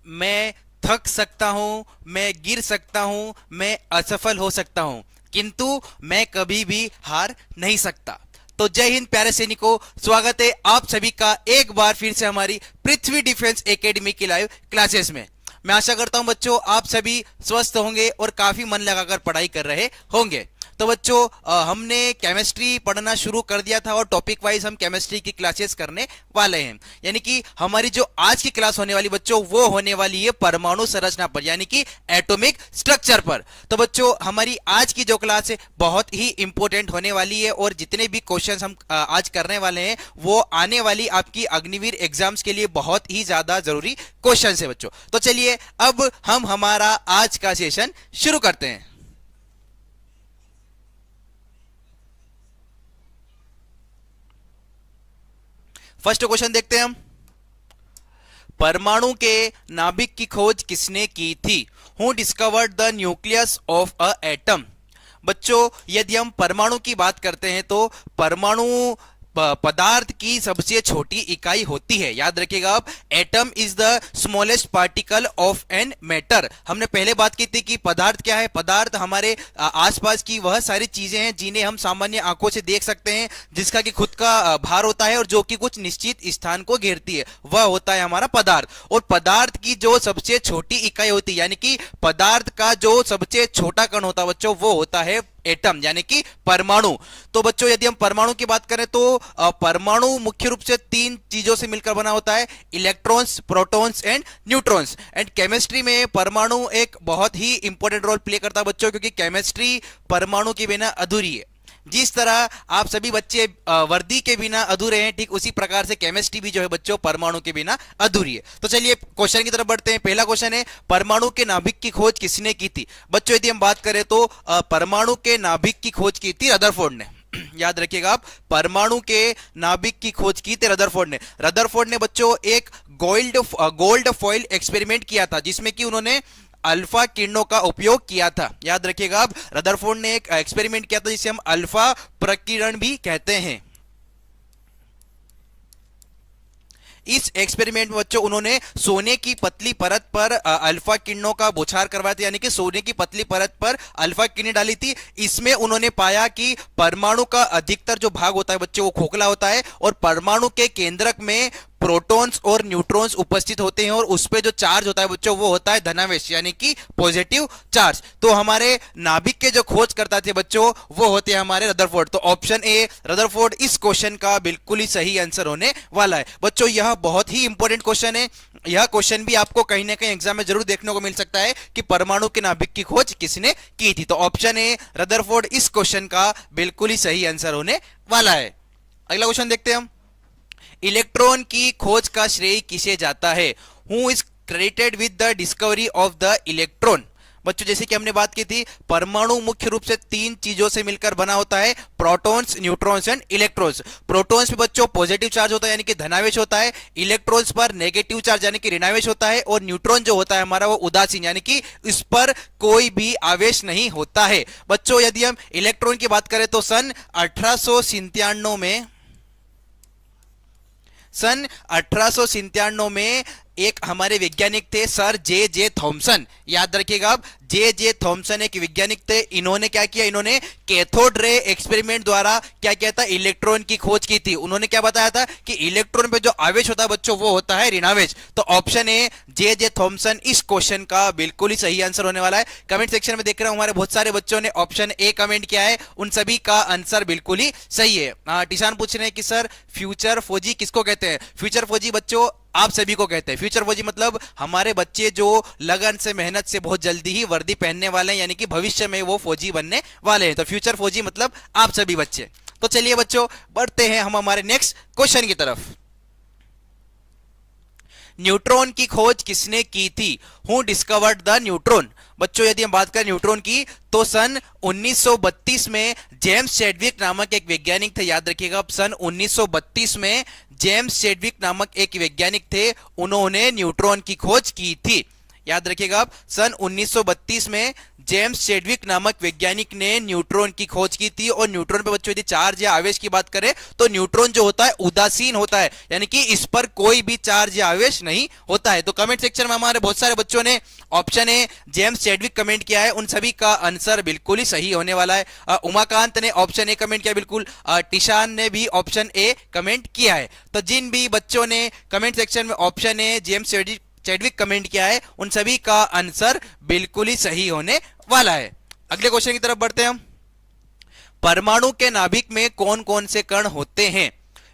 मैं थक सकता हूं, मैं गिर सकता हूं, मैं असफल हो सकता हूं, किंतु मैं कभी भी हार नहीं सकता। तो जय हिंद प्यारे सैनिकों, स्वागत है आप सभी का एक बार फिर से हमारी पृथ्वी डिफेंस एकेडमी की लाइव क्लासेस में। मैं आशा करता हूं बच्चों आप सभी स्वस्थ होंगे और काफी मन लगाकर पढ़ाई कर रहे होंगे। तो बच्चों हमने केमिस्ट्री पढ़ना शुरू कर दिया था और टॉपिक वाइज हम केमिस्ट्री की क्लासेस करने वाले हैं। यानी कि हमारी जो आज की क्लास होने वाली बच्चों वो होने वाली है परमाणु संरचना पर, यानी कि एटॉमिक स्ट्रक्चर पर। तो बच्चों हमारी आज की जो क्लास है बहुत ही इंपॉर्टेंट होने वाली है और जितने भी क्वेश्चंस हम आज करने वाले हैं वो आने वाली आपकी अग्निवीर एग्जाम्स के लिए बहुत ही ज्यादा जरूरी क्वेश्चंस है बच्चों। तो चलिए अब हम हमारा आज का सेशन शुरू करते हैं। फर्स्ट क्वेश्चन देखते हैं हम। परमाणु के नाभिक की खोज किसने की थी? Who discovered the nucleus of a atom? बच्चों यदि हम परमाणु की बात करते हैं तो परमाणु पदार्थ की सबसे छोटी इकाई होती है। याद रखिएगा आप, atom is the smallest particle of an matter. हमने पहले बात की थी कि पदार्थ क्या है। पदार्थ हमारे आसपास की वह सारी चीजें हैं जिन्हें हम सामान्य आंखों से देख सकते हैं, जिसका कि खुद का भार होता है और जो कि कुछ निश्चित स्थान को घेरती है, वह होता है हमारा पदार्थ। और पदार्थ की जो सबसे छोटी इकाई होती है, यानी कि पदार्थ का जो सबसे छोटा कण होता है बच्चों, वो होता है एटम यानी कि परमाणु। तो बच्चों यदि हम परमाणु की बात करें तो परमाणु मुख्य रूप से तीन चीजों से मिलकर बना होता है, electrons, protons and neutrons. And chemistry में परमाणु एक बहुत ही इंपॉर्टेंट रोल प्ले करता है बच्चों, क्योंकि केमिस्ट्री परमाणु के बिना अधूरी है। जिस तरह आप सभी बच्चे वर्दी के बिना अधूरे हैं, ठीक उसी प्रकार से केमिस्ट्री भी जो है बच्चों परमाणु के बिना अधूरी है। तो चलिए क्वेश्चन की तरफ बढ़ते हैं। पहला क्वेश्चन है, परमाणु के नाभिक की खोज किसने की थी? बच्चों यदि हम बात करें तो परमाणु के नाभिक की खोज की थी रदरफोर्ड ने। याद रखिएगा आप, परमाणु के नाभिक की खोज की थी रदरफोर्ड ने। रदरफोर्ड ने बच्चों एक गोल्ड फॉइल एक्सपेरिमेंट किया था, जिसमें कि उन्होंने अल्फा किरणों का उपयोग किया था। याद रखिएगा आप, रदरफोर्ड ने एक एक्सपेरिमेंट किया था जिसे हम अल्फा प्रकीर्णन भी कहते हैं। इस एक्सपेरिमेंट में बच्चों उन्होंने सोने की पतली परत पर अल्फा किरणों का बौछार करवाया था, यानी कि सोने की पतली परत पर अल्फा किरणें डाली थी। इसमें उन्होंने पाया कि परमाणु का अधिकतर जो भाग होता है बच्चों वो खोखला होता है और परमाणु के केंद्रक में प्रोटॉन्स और न्यूट्रॉन्स उपस्थित होते हैं और उस पे जो चार्ज होता है बच्चों वो होता है धनावेश यानी कि पॉजिटिव चार्ज। तो हमारे नाभिक के जो खोज करता थे बच्चों वो होते हैं हमारे रदरफोर्ड। तो ऑप्शन ए रदरफोर्ड इस क्वेश्चन का बिल्कुल ही सही आंसर होने वाला है। बच्चों यह बहुत ही इंपॉर्टेंट क्वेश्चन है। यह क्वेश्चन भी आपको कहीं ना कहीं एग्जाम में जरूर देखने को मिल सकता है कि परमाणु के नाभिक की खोज किसने की थी। तो ऑप्शन ए रदरफोर्ड इस क्वेश्चन का बिल्कुल ही सही आंसर होने वाला है। अगला क्वेश्चन देखते हैं हम। इलेक्ट्रॉन की खोज का श्रेय किसे जाता है? Who is credited with the discovery of the electron? बच्चों जैसे कि हमने बात की थी, परमाणु मुख्य रूप से तीन चीजों से मिलकर बना होता है, protons, neutrons and electrons. Protons पे बच्चों पॉजिटिव चार्ज होता है यानी कि धनावेश होता है, इलेक्ट्रॉन्स पर नेगेटिव चार्ज यानी कि ऋणावेश होता है और न्यूट्रॉन जो होता है हमारा वो उदासीन यानी कि इस पर कोई भी आवेश नहीं होता है। बच्चों यदि हम इलेक्ट्रॉन की बात करें तो सन 1897 में एक हमारे वैज्ञानिक थे सर जे जे थॉमसन। याद रखिएगा आप, जे जे थॉमसन एक वैज्ञानिक थे। इन्होंने क्या किया, इन्होंने कैथोड रे एक्सपेरिमेंट द्वारा क्या किया था, इलेक्ट्रॉन की खोज की थी। उन्होंने क्या बताया था कि इलेक्ट्रॉन पे जो आवेश होता है बच्चों वो होता है ऋणावेश। तो ऑप्शन ए जे जे थॉमसन इस क्वेश्चन का बिल्कुल ही सही आंसर होने वाला है। कमेंट सेक्शन में देख रहा हूं हमारे बहुत सारे बच्चों ने ऑप्शन ए कमेंट किया है, उन सभी का आंसर बिल्कुल ही सही है। टिशान पूछ रहे हैं कि सर फ्यूचर फौजी किसको कहते हैं? फ्यूचर फौजी बच्चों आप सभी को कहते हैं। फ्यूचर फौजी मतलब हमारे बच्चे जो लगन से, मेहनत से बहुत जल्दी ही वर्दी पहनने वाले हैं, यानी कि भविष्य में वो फौजी बनने वाले हैं। तो फ्यूचर फौजी मतलब आप सभी बच्चे। तो चलिए बच्चों बढ़ते हैं हम हमारे नेक्स्ट क्वेश्चन की तरफ। न्यूट्रॉन की खोज किसने की थी? Who discovered the neutron? बच्चों यदि हम बात करें न्यूट्रॉन की तो सन 1932 में जेम्स चैडविक नामक एक वैज्ञानिक थे। याद रखिएगा, सन 1932 में जेम्स चैडविक नामक एक वैज्ञानिक थे, उन्होंने न्यूट्रॉन की खोज की थी। याद रखिएगा आप, सन 1932 में जेम्स चैडविक नामक वैज्ञानिक ने न्यूट्रॉन की खोज की थी। और न्यूट्रॉन पे बच्चों यदि चार्ज या आवेश की बात करें तो न्यूट्रॉन जो होता है उदासीन होता है, यानी कि इस पर कोई भी चार्ज या आवेश नहीं होता है। तो कमेंट सेक्शन में हमारे बहुत सारे बच्चों ने option A James Chadwick comment किया है, उन सभी का आंसर बिल्कुल ही सही होने वाला है। उमाकांत ने ऑप्शन ए कमेंट किया बिल्कुल, टिशान ने भी ऑप्शन ए कमेंट किया है। तो जिन भी बच्चों ने कमेंट सेक्शन में option A James Chadwick comment किया है उन सभी का आंसर बिल्कुल ही सही होने वाला है। अगले क्वेश्चन की तरफ बढ़ते हैं हम। परमाणु के नाभिक में कौन कौन से कण होते हैं?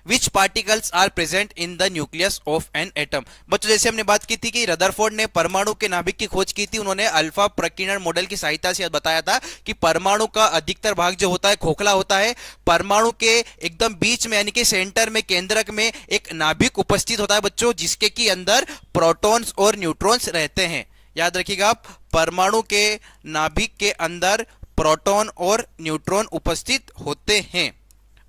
Which particles are present in the nucleus of an atom? बच्चों जैसे हमने बात की थी कि रदरफोर्ड ने परमाणु के नाभिक की खोज की थी, उन्होंने अल्फा प्रकीर्णन मॉडल की सहायता से बताया था कि परमाणु का अधिकतर भाग जो होता है खोखला होता है। परमाणु के एकदम बीच में यानी कि सेंटर में, केंद्रक में एक नाभिक उपस्थित होता है बच्चों, जिसके की अंदर प्रोटॉन्स और न्यूट्रॉन्स रहते हैं। याद रखिएगा आप, परमाणु के नाभिक के अंदर प्रोटॉन और न्यूट्रॉन उपस्थित होते हैं।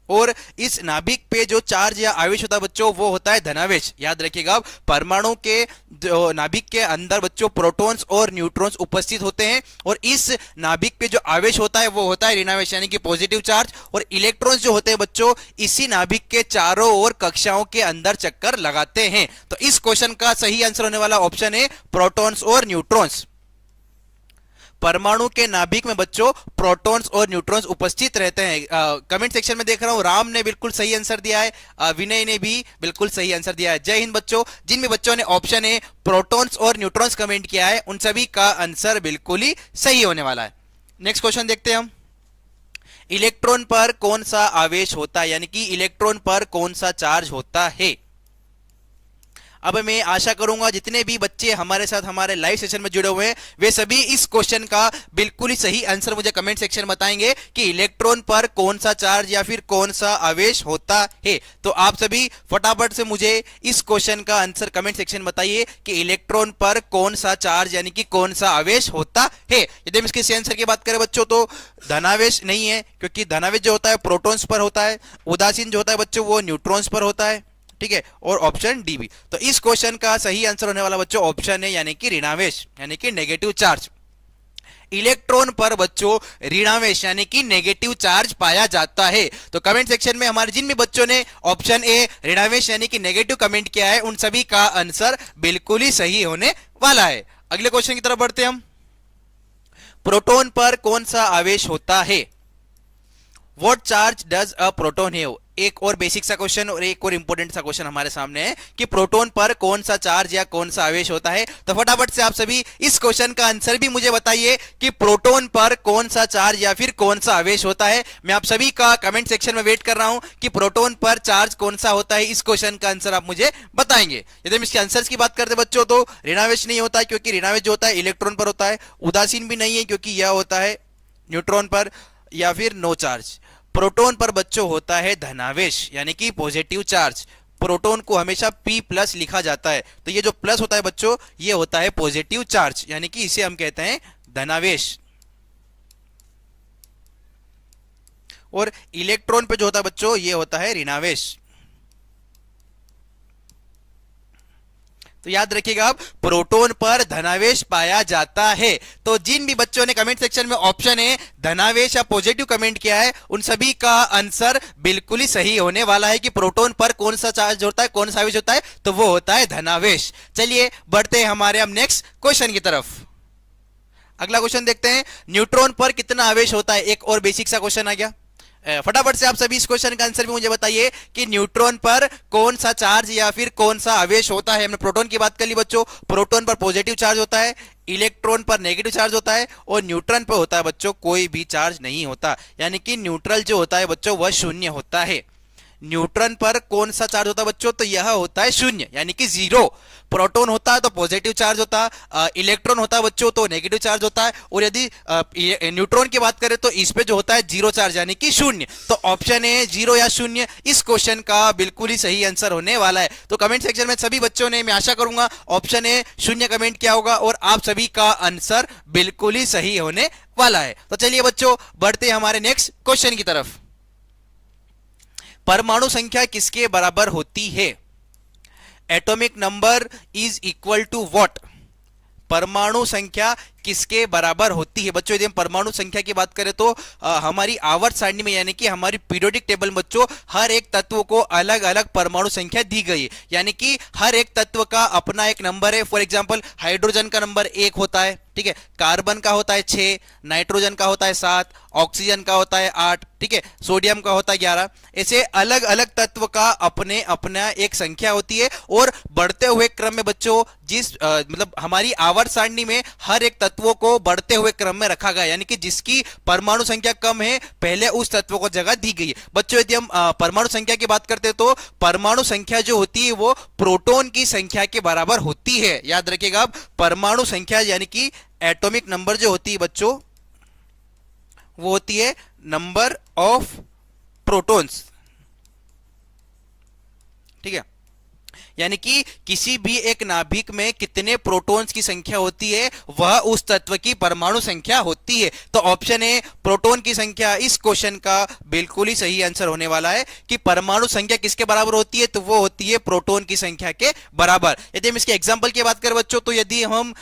और इस नाभिक पे जो चार्ज या आवेश होता है बच्चों वो होता है धनावेश। याद रखिएगा आप, परमाणु के जो नाभिक के अंदर बच्चों प्रोटॉन्स और न्यूट्रॉन्स उपस्थित होते हैं, और इस नाभिक पे जो आवेश होता है वो होता है ऋणावेश यानी कि पॉजिटिव चार्ज। और इलेक्ट्रॉन्स जो होते हैं बच्चों इसी नाभिक के चारों ओर कक्षाओं के अंदर चक्कर लगाते हैं। तो इस क्वेश्चन का सही आंसर होने वाला ऑप्शन है प्रोटॉन्स और न्यूट्रॉन्स। परमाणु के नाभिक में बच्चों प्रोटॉन्स और न्यूट्रॉन्स उपस्थित रहते हैं। कमेंट सेक्शन में देख रहा हूं राम ने बिल्कुल सही आंसर दिया है, विनय ने भी बिल्कुल सही आंसर दिया है। जय हिंद बच्चों। जिन भी बच्चों ने ऑप्शन है प्रोटॉन्स और न्यूट्रॉन्स कमेंट किया है उन सभी का आंसर बिल्कुल ही सही होने वाला है। नेक्स्ट क्वेश्चन देखते हैं हम। इलेक्ट्रॉन पर कौन सा आवेश होता है, यानी कि इलेक्ट्रॉन पर कौन सा चार्ज होता है? अब मैं आशा करूंगा जितने भी बच्चे हमारे साथ हमारे लाइव सेशन में जुड़े हुए हैं वे सभी इस क्वेश्चन का बिल्कुल ही सही आंसर मुझे कमेंट सेक्शन में बताएंगे कि इलेक्ट्रॉन पर कौन सा चार्ज या फिर कौन सा आवेश होता है। तो आप सभी फटाफट से मुझे इस क्वेश्चन का आंसर कमेंट सेक्शन में बताइए कि इलेक्ट्रॉन पर कौन सा चार्ज यानी कि कौन सा आवेश होता है। यदि हम इसके आंसर की बात करें बच्चों तो धनावेश नहीं है, क्योंकि धनावेश जो होता है प्रोटॉन्स पर होता है, उदासीन जो होता है बच्चों वो न्यूट्रॉन्स पर होता है, ठीक है। और ऑप्शन डी भी। तो इस क्वेश्चन का सही आंसर होने वाला बच्चों ऑप्शन है यानी कि ऋणावेश यानी कि नेगेटिव चार्ज। इलेक्ट्रॉन पर बच्चों ऋणावेश यानी कि नेगेटिव चार्ज पाया जाता है। तो कमेंट सेक्शन में हमारे जिन भी बच्चों ने ऑप्शन ए ऋणावेश यानी कि नेगेटिव कमेंट किया है उन सभी का आंसर बिल्कुल ही सही होने वाला है। अगले क्वेश्चन की तरफ बढ़ते हैं हम। प्रोटॉन पर कौन सा आवेश होता है? What charge does a proton have? एक और बेसिक सा क्वेश्चन और एक और इंपॉर्टेंट सा क्वेश्चन हमारे सामने है कि प्रोटॉन पर कौन सा चार्ज या कौन सा आवेश होता है। तो फटाफट से आप सभी इस क्वेश्चन का आंसर भी मुझे बताइए कि प्रोटॉन पर कौन सा चार्ज या फिर कौन सा आवेश होता है। मैं आप सभी का कमेंट सेक्शन में वेट कर रहा हूं कि प्रोटॉन पर चार्ज कौन सा होता है। इस क्वेश्चन का आंसर आप मुझे बताएंगे। यदि हम इसके आंसर की बात करते बच्चों तो ऋणावेश नहीं होता है, क्योंकि ऋणावेश जो होता है इलेक्ट्रॉन पर होता है। उदासीन भी नहीं है क्योंकि यह होता है न्यूट्रॉन पर, या फिर नो चार्ज। प्रोटॉन पर बच्चों होता है धनावेश यानी कि पॉजिटिव चार्ज। प्रोटॉन को हमेशा P+ लिखा जाता है, तो ये जो प्लस होता है बच्चों ये होता है पॉजिटिव चार्ज यानी कि इसे हम कहते हैं धनावेश। और इलेक्ट्रॉन पे जो होता है बच्चों ये होता है ऋणावेश। तो याद रखिएगा आप, प्रोटॉन पर धनावेश पाया जाता है। तो जिन भी बच्चों ने कमेंट सेक्शन में ऑप्शन है धनावेश या पॉजिटिव कमेंट किया है उन सभी का आंसर बिल्कुल ही सही होने वाला है कि प्रोटॉन पर कौन सा चार्ज होता है, कौन सा आवेश होता है, तो वो होता है धनावेश। चलिए बढ़ते हैं हमारे हम नेक्स्ट क्वेश्चन की तरफ। अगला क्वेश्चन देखते हैं, न्यूट्रॉन पर कितना आवेश होता है? एक और बेसिक सा क्वेश्चन आ गया। फटाफट से आप सभी इस क्वेश्चन का आंसर भी मुझे बताइए कि न्यूट्रॉन पर कौन सा चार्ज या फिर कौन सा आवेश होता है। हमने प्रोटॉन की बात कर ली बच्चों, प्रोटॉन पर पॉजिटिव चार्ज होता है, इलेक्ट्रॉन पर नेगेटिव चार्ज होता है, और न्यूट्रॉन पर होता है बच्चों कोई भी चार्ज नहीं होता, यानी कि न्यूट्रल जो होता है बच्चों वह शून्य होता है। न्यूट्रॉन पर कौन सा चार्ज होता है बच्चों? तो यह होता है शून्य यानी कि जीरो। प्रोटॉन होता है तो पॉजिटिव चार्ज होता है, इलेक्ट्रॉन होता है बच्चों तो नेगेटिव चार्ज होता है, और यदि न्यूट्रॉन की बात करें तो इस पे जो होता है जीरो चार्ज यानी कि शून्य। तो ऑप्शन है जीरो या शून्य इस क्वेश्चन का बिल्कुल ही सही आंसर होने वाला है। तो कमेंट सेक्शन में सभी बच्चों ने, मैं आशा करूंगा, ऑप्शन है शून्य कमेंट किया होगा और आप सभी का आंसर बिल्कुल ही सही होने वाला है। तो चलिए बच्चों बढ़ते हैं हमारे नेक्स्ट क्वेश्चन की तरफ। परमाणु संख्या किसके बराबर होती है? Atomic number is equal to what? परमाणु संख्या किसके बराबर होती है। बच्चों यदि हम परमाणु संख्या की बात करें तो हमारी आवर्त सारणी में यानी कि हमारी पीरियोडिक टेबल में बच्चों हर एक तत्व को अलग अलग परमाणु संख्या दी गई है, यानी कि हर एक तत्व का अपना एक नंबर है। फॉर एग्जांपल हाइड्रोजन का नंबर 1 होता है, ठीक है, कार्बन का होता है 6, नाइट्रोजन का होता है 7, ऑक्सीजन का होता है 8, ठीक है, सोडियम का होता है 11। ऐसे अलग अलग तत्व का अपने अपना एक संख्या होती है और बढ़ते हुए क्रम में बच्चों जिस मतलब हमारी आवर्त सारणी में हर एक तत्वों को बढ़ते हुए क्रम में रखा गया, यानी कि जिसकी परमाणु संख्या कम है पहले उस तत्व को जगह दी गई है। बच्चों यदि हम परमाणु संख्या की बात करते हैं तो परमाणु संख्या जो होती है वो प्रोटॉन की संख्या के बराबर होती है। याद रखिएगा आप, परमाणु संख्या यानी कि एटॉमिक नंबर जो होती है बच्चों वो होती है नंबर ऑफ प्रोटॉन्स, ठीक है, यानी कि किसी भी एक नाभिक में कितने प्रोटॉन्स की संख्या होती है वह उस तत्व की परमाणु संख्या होती है। तो ऑप्शन ए प्रोटॉन की संख्या इस क्वेश्चन का बिल्कुल ही सही आंसर होने वाला है कि परमाणु संख्या किसके बराबर होती है, तो वो होती है प्रोटॉन की संख्या के बराबर। यदि हम इसके एग्जांपल की बात करें बच्चों तो यदि हम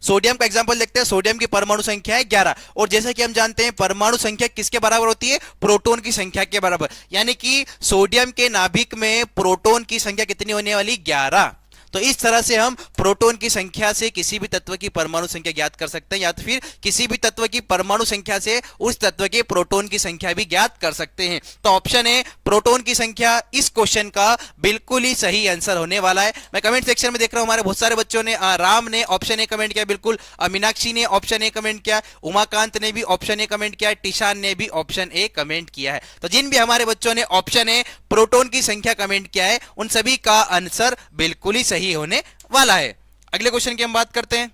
सोडियम का एग्जांपल देखते हैं, सोडियम की परमाणु संख्या है 11 और जैसा कि हम जानते हैं परमाणु संख्या किसके बराबर होती है, प्रोटॉन की संख्या के बराबर, यानी कि सोडियम के नाभिक में प्रोटॉन की संख्या कितनी होने वाली 11। तो इस तरह से हम प्रोटॉन की संख्या से किसी भी तत्व की परमाणु संख्या ज्ञात कर सकते हैं या तो फिर किसी भी तत्व की परमाणु संख्या से उस तत्व के प्रोटॉन की संख्या भी ज्ञात कर सकते हैं। तो ऑप्शन है प्रोटॉन की संख्या इस क्वेश्चन का बिल्कुल ही सही आंसर होने वाला है। मैं कमेंट सेक्शन में देख रहा हूं हमारे बहुत सारे बच्चों ने, राम ने ऑप्शन ए कमेंट किया, बिल्कुल, मीनाक्षी ने ऑप्शन ए कमेंट किया, उमाकांत ने भी ऑप्शन ए कमेंट किया, टिशान ने भी ऑप्शन ए कमेंट किया है। तो जिन भी हमारे बच्चों ने ऑप्शन ए प्रोटॉन की संख्या कमेंट किया है उन सभी का आंसर बिल्कुल ही सही होने वाला है। अगले क्वेश्चन की हम बात करते हैं,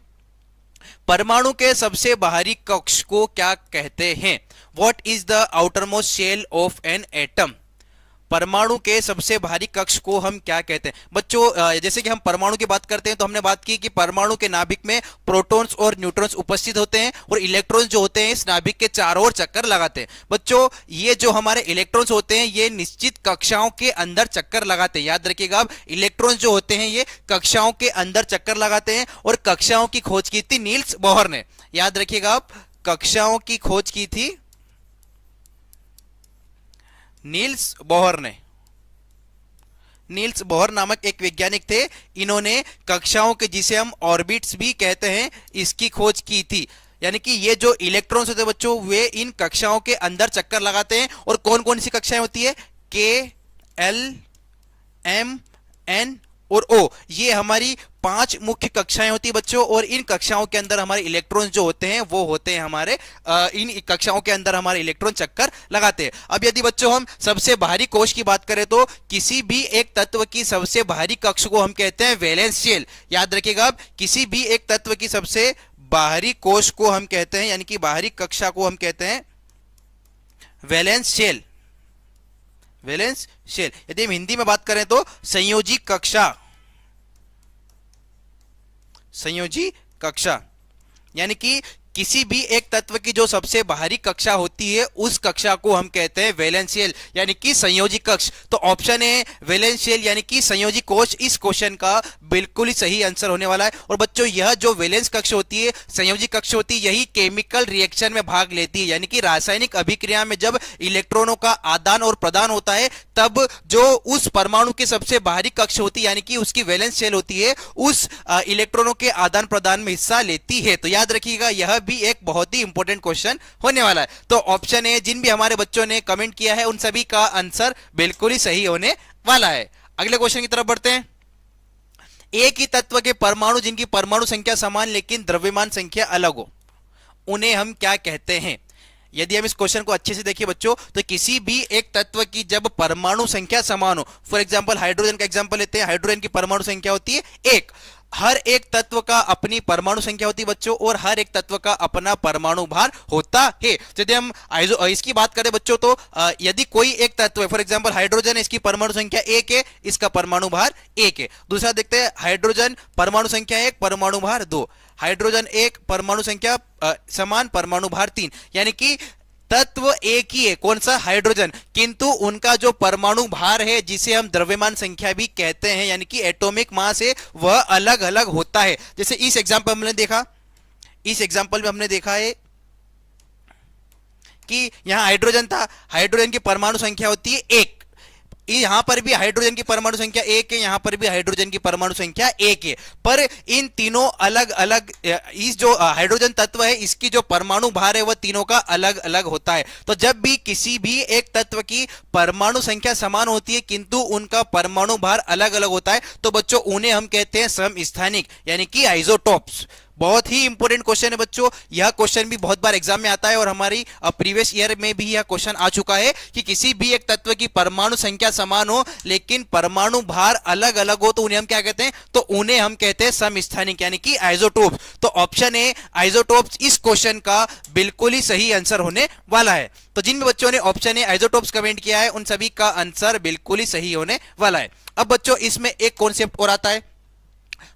परमाणु के सबसे बाहरी कक्ष को क्या कहते हैं। What is the outermost shell of an atom. परमाणु के सबसे बाहरी कक्ष को हम क्या कहते हैं। बच्चों जैसे कि हम परमाणु की बात करते हैं तो हमने बात की कि परमाणु के नाभिक में प्रोटॉन्स और न्यूट्रॉन्स उपस्थित होते हैं और इलेक्ट्रॉन्स जो होते हैं इस नाभिक के चारों ओर चक्कर लगाते हैं। बच्चों ये जो हमारे इलेक्ट्रॉन्स होते हैं ये निश्चित कक्षाओं के अंदर चक्कर लगाते हैं। याद रखिएगा आप, इलेक्ट्रॉन्स जो होते हैं ये कक्षाओं के अंदर चक्कर लगाते हैं और कक्षाओं की खोज की थी नील्स बोहर ने। याद रखिएगा आप, कक्षाओं की खोज की थी नील्स बोहर ने। नील्स बोहर नामक एक वैज्ञानिक थे, इन्होंने कक्षाओं के, जिसे हम ऑर्बिट्स भी कहते हैं, इसकी खोज की थी। यानी कि ये जो इलेक्ट्रॉन्स होते हैं बच्चों वे इन कक्षाओं के अंदर चक्कर लगाते हैं और कौन कौन सी कक्षाएं होती है, के, एल, एम, एन और ओ, ये हमारी 5 मुख्य कक्षाएं होती है बच्चों और इन कक्षाओं के अंदर हमारे इलेक्ट्रॉन्स जो होते हैं वो होते हैं हमारे इन कक्षाओं के अंदर हमारे इलेक्ट्रॉन चक्कर लगाते हैं। अब यदि बच्चों हम सबसे बाहरी कोश की बात करें तो किसी भी एक तत्व की सबसे बाहरी कक्ष को हम कहते हैं वैलेंस शेल। याद रखिएगा आप, किसी भी एक तत्व की सबसे बाहरी कोश को हम कहते हैं यानी कि बाहरी कक्षा को हम कहते हैं वैलेंस शेल। Valence shell. यदि हम हिंदी में बात करें तो संयोजी कक्षा। संयोजी कक्षा यानी कि किसी भी एक तत्व की जो सबसे बाहरी कक्षा होती है उस कक्षा को हम कहते हैं वैलेंस शेल यानी कि संयोजी कक्ष। तो ऑप्शन है वैलेंस शेल यानी कि संयोजी कोश इस क्वेश्चन का बिल्कुल ही सही आंसर होने वाला है। और बच्चों यह जो वैलेंस कक्ष होती है, संयोजी कक्ष होती है, यही केमिकल रिएक्शन में भाग लेती है यानी कि रासायनिक अभिक्रिया में जब इलेक्ट्रॉनों का आदान और प्रदान होता है तब जो उस परमाणु की सबसे बाहरी कक्ष होती है यानी कि उसकी वैलेंस शेल होती है उस इलेक्ट्रॉनों के आदान प्रदान में हिस्सा लेती है। तो याद रखिएगा यह भी एक बहुत ही इंपॉर्टेंट क्वेश्चन होने वाला है। तो ऑप्शन ए, जिन भी हमारे बच्चों ने कमेंट किया है उन सभी का आंसर बिल्कुल ही सही होने वाला है। अगले क्वेश्चन की तरफ बढ़ते हैं, एक ही तत्व के परमाणु जिनकी परमाणु संख्या समान लेकिन द्रव्यमान संख्या अलग हो उन्हें हम क्या कहते हैं। यदि हम इस क्वेश्चन को अच्छे से देखिए बच्चों तो किसी भी एक तत्व की जब परमाणु संख्या समान हो, फॉर एग्जांपल हाइड्रोजन का एग्जांपल लेते हैं, हाइड्रोजन की परमाणु संख्या होती है 1। हर एक तत्व का अपनी परमाणु संख्या होती है बच्चों और हर एक तत्व का अपना परमाणु भार होता है। यदि हम इसकी बात करें बच्चों तो यदि कोई एक तत्व है, फॉर एग्जांपल हाइड्रोजन है, इसकी परमाणु संख्या 1 है, इसका परमाणु भार 1 है। दूसरा देखते हैं, हाइड्रोजन परमाणु संख्या 1, परमाणु भार 2, हाइड्रोजन 1, परमाणु संख्या समान, परमाणु भार 3। यानी कि तत्व एक ही है, कौन सा? हाइड्रोजन, किंतु उनका जो परमाणु भार है जिसे हम द्रव्यमान संख्या भी कहते हैं यानी कि एटॉमिक मास है, वह अलग अलग होता है। जैसे इस एग्जांपल में हमने देखा है कि यहां हाइड्रोजन था, हाइड्रोजन की परमाणु संख्या होती है एक, यहां पर भी हाइड्रोजन की परमाणु संख्या एक है, यहां पर भी हाइड्रोजन की परमाणु संख्या एक है, पर इन तीनों अलग अलग, इस जो हाइड्रोजन तत्व है इसकी जो परमाणु भार है वह तीनों का अलग अलग होता है। तो जब भी किसी भी एक तत्व की परमाणु संख्या समान होती है किंतु उनका परमाणु भार अलग अलग होता है तो बच्चों उन्हें हम कहते हैं समस्थानिक यानी कि आइसोटोप्स। बहुत ही इंपॉर्टेंट क्वेश्चन है बच्चों, यह क्वेश्चन भी बहुत बार एग्जाम में आता है और हमारी प्रीवियस ईयर में भी यह क्वेश्चन आ चुका है कि किसी भी एक तत्व की परमाणु संख्या समान हो लेकिन परमाणु भार अलग अलग हो तो उन्हें हम क्या कहते हैं? तो उन्हें हम कहते हैं समस्थानिक यानी कि आइसोटोप्स। तो ऑप्शन ए आइसोटोप्स इस क्वेश्चन का बिल्कुल ही सही आंसर होने वाला है। तो जिन बच्चों ने ऑप्शन ए आइसोटोप्स कमेंट किया है उन सभी का आंसर बिल्कुल ही सही होने वाला है। अब बच्चों इसमें एक कॉन्सेप्ट और आता है,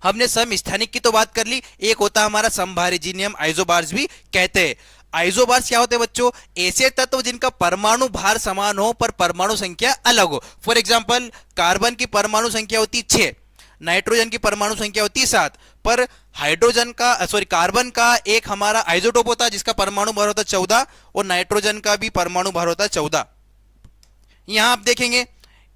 हमने समस्थानिक की तो बात कर ली, एक होता है हमारा समभारी जिन्हें हम आइसोबार्स भी कहते हैं। आइसोबार्स क्या होते हैं बच्चों? ऐसे तत्व जिनका परमाणु भार समान हो पर परमाणु संख्या अलग हो। फॉर एग्जांपल कार्बन की परमाणु संख्या होती है 6, नाइट्रोजन की परमाणु संख्या होती है 7, पर कार्बन का एक हमारा आइसोटोप होता है जिसका परमाणु भार होता है 14 और नाइट्रोजन का भी परमाणु भार होता है 14। यहां आप देखेंगे,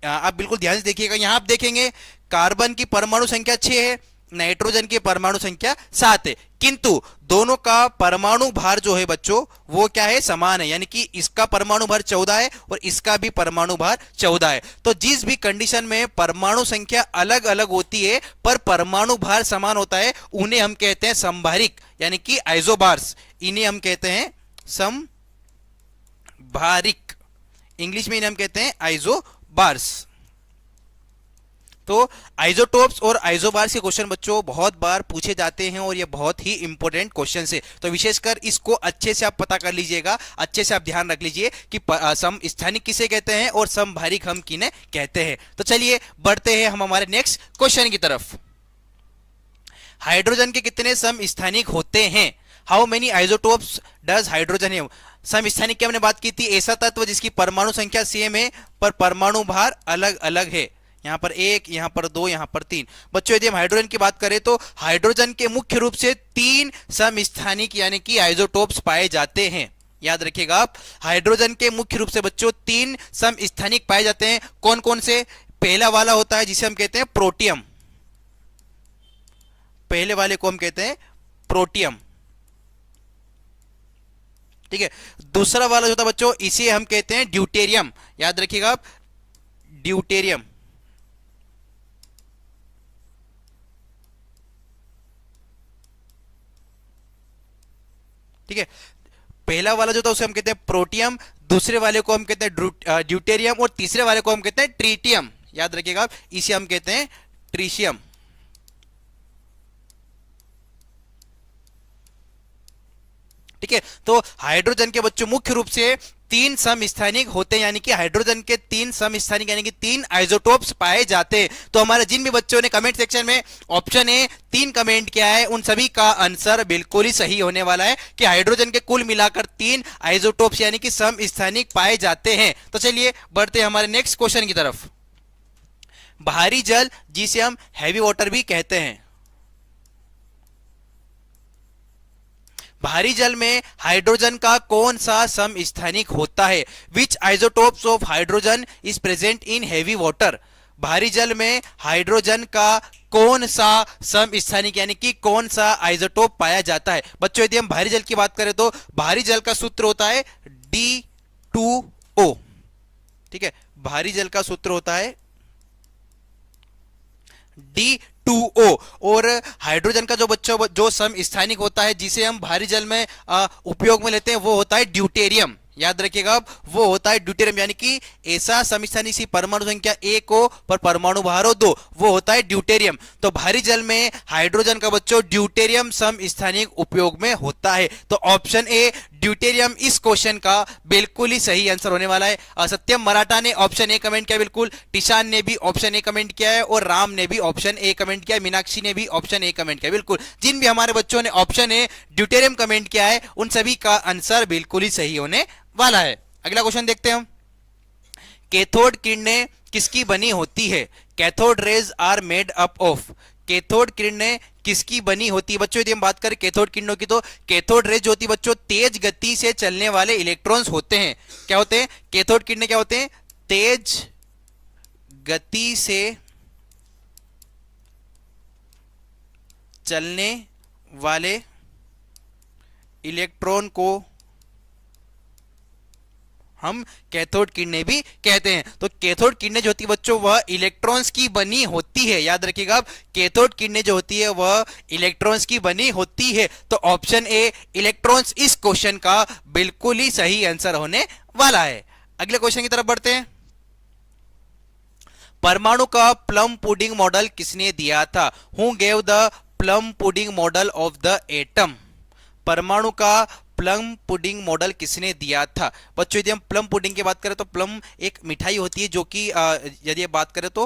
आप बिल्कुल ध्यान से देखिएगा, यहां आप देखेंगे कार्बन की परमाणु संख्या 6 है, नाइट्रोजन की परमाणु संख्या 7 है, किंतु दोनों का परमाणु भार जो है बच्चों वो क्या है? समान है, यानी कि इसका परमाणु भार 14 है और इसका भी परमाणु भार 14 है। तो जिस भी कंडीशन में परमाणु संख्या अलग अलग होती है पर परमाणु भार समान होता है उन्हें हम कहते हैं समभारिक यानी कि आइसोबार्स, इन्हें हम कहते हैं समभारिक, इंग्लिश में इन्हें हम कहते हैं आइसोबार्स। तो आइसोटोप्स और आइसोबार्स के क्वेश्चन बच्चों बहुत बार पूछे जाते हैं और ये बहुत ही इंपॉर्टेंट क्वेश्चन है, तो विशेषकर इसको अच्छे से आप पता कर लीजिएगा, अच्छे से आप ध्यान रख लीजिए कि समस्थानिक किसे कहते हैं और समभारिक हम किन्हें कहते हैं। तो चलिए बढ़ते हैं हम हमारे नेक्स्ट क्वेश्चन की तरफ। हाइड्रोजन के कितने समस्थानिक होते हैं? How many isotopes does hydrogen have? समस्थानिक की हमने बात की थी, ऐसा तत्व जिसकी परमाणु संख्या सेम है पर परमाणु भार अलग अलग है, यहां पर 1, यहां पर 2, यहां पर 3। बच्चों यदि हम हाइड्रोजन की बात करें तो हाइड्रोजन के मुख्य रूप से 3 समस्थानिक यानी कि आइसोटोप्स पाए जाते हैं। याद रखिएगा आप, हाइड्रोजन के मुख्य रूप से बच्चों 3 समस्थानिक पाए जाते हैं। कौन कौन से? पहला वाला होता है जिसे हम कहते हैं प्रोटियम, पहले वाले को हम कहते हैं प्रोटियम, ठीक है। दूसरा वाला जो होता है बच्चों इसे हम कहते हैं ड्यूटेरियम, याद रखिएगा आप, ड्यूटेरियम, ठीक है। पहला वाला जो था उसे हम कहते हैं प्रोटियम, दूसरे वाले को हम कहते हैं ड्यूटेरियम और तीसरे वाले को हम कहते हैं ट्रीटियम, याद रखिएगा आप, इसे हम कहते हैं ट्रीशियम। ठीक है, तो हाइड्रोजन के बच्चों मुख्य रूप से 3 समस्थानिक होते हैं, यानी कि हाइड्रोजन के 3 समस्थानिक यानी कि 3 आइसोटोप्स पाए जाते हैं। तो हमारे जिन भी बच्चों ने कमेंट सेक्शन में ऑप्शन ए 3 कमेंट किया है उन सभी का आंसर बिल्कुल ही सही होने वाला है कि हाइड्रोजन के कुल मिलाकर 3 आइसोटोप्स यानी कि समस्थानिक पाए जाते हैं। तो चलिए बढ़ते हैं हमारे नेक्स्ट क्वेश्चन की तरफ। भारी जल जिसे हम हैवी वाटर भी कहते हैं, भारी जल में हाइड्रोजन का कौन सा समस्थानिक होता है? Which isotopes of hydrogen is present in heavy water? भारी जल में हाइड्रोजन का कौन सा समस्थानिक यानी कि कौन सा आइसोटोप पाया जाता है? बच्चों यदि हम भारी जल की बात करें तो भारी जल का सूत्र होता है D2O, ठीक है, भारी जल का सूत्र होता है D2O। और हाइड्रोजन का जो बच्चों जो समस्थानिक होता है जिसे हम भारी जल में उपयोग में लेते हैं वो होता है ड्यूटेरियम, याद रखिएगा आप, वो होता है ड्यूटेरियम, यानी कि ऐसा समस्थानिक सी परमाणु संख्या 1 हो पर परमाणु भार हो 2, वो होता है ड्यूटेरियम। तो भारी जल में हाइड्रोजन का बच्चों ड्यूटेरियम समस्थानिक उपयोग में होता है। तो ऑप्शन ए ड्यूटेरियम इस क्वेश्चन का बिल्कुल ही सही आंसर होने वाला है। सत्यम मराठा ने ऑप्शन ए कमेंट किया, बिल्कुल। टिशान ने भी ऑप्शन ए कमेंट किया है और राम ने भी ऑप्शन ए कमेंट किया है। मीनाक्षी ने भी ऑप्शन ए कमेंट किया, बिल्कुल। जिन भी हमारे बच्चों ने ऑप्शन ए ड्यूटेरियम कमेंट किया है उन सभी का आंसर बिल्कुल ही सही होने वाला है। अगला क्वेश्चन देखते हैं हम। कैथोड किरणें किसकी बनी होती है? Cathode rays are made up of. Cathode किरणें किसकी बनी होती है बच्चों? यदि हम बात करें कैथोड किरणों की, तो कैथोड रेज जो होती है बच्चों, तेज गति से चलने वाले इलेक्ट्रॉन्स होते हैं। क्या होते हैं? कैथोड किरणें क्या होते हैं? तेज गति से चलने वाले इलेक्ट्रॉन को हम कैथोड किरणें भी कहते हैं। तो कैथोड किरणें जो होती है बच्चों, वह इलेक्ट्रॉन्स की बनी होती है। याद रखिएगा आप, कैथोड किरणें जो होती है वह इलेक्ट्रॉन्स की बनी होती है। तो ऑप्शन ए इलेक्ट्रॉन्स इस क्वेश्चन का बिल्कुल ही सही आंसर होने वाला है। अगले क्वेश्चन की तरफ बढ़ते हैं। परमाणु का प्लम पुडिंग मॉडल किसने दिया था? Who gave the plum pudding model of the atom. परमाणु का प्लम पुडिंग मॉडल किसने दिया था? बच्चों यदि हम प्लम पुडिंग की बात करें तो प्लम एक मिठाई होती है जो कि यदि बात करें तो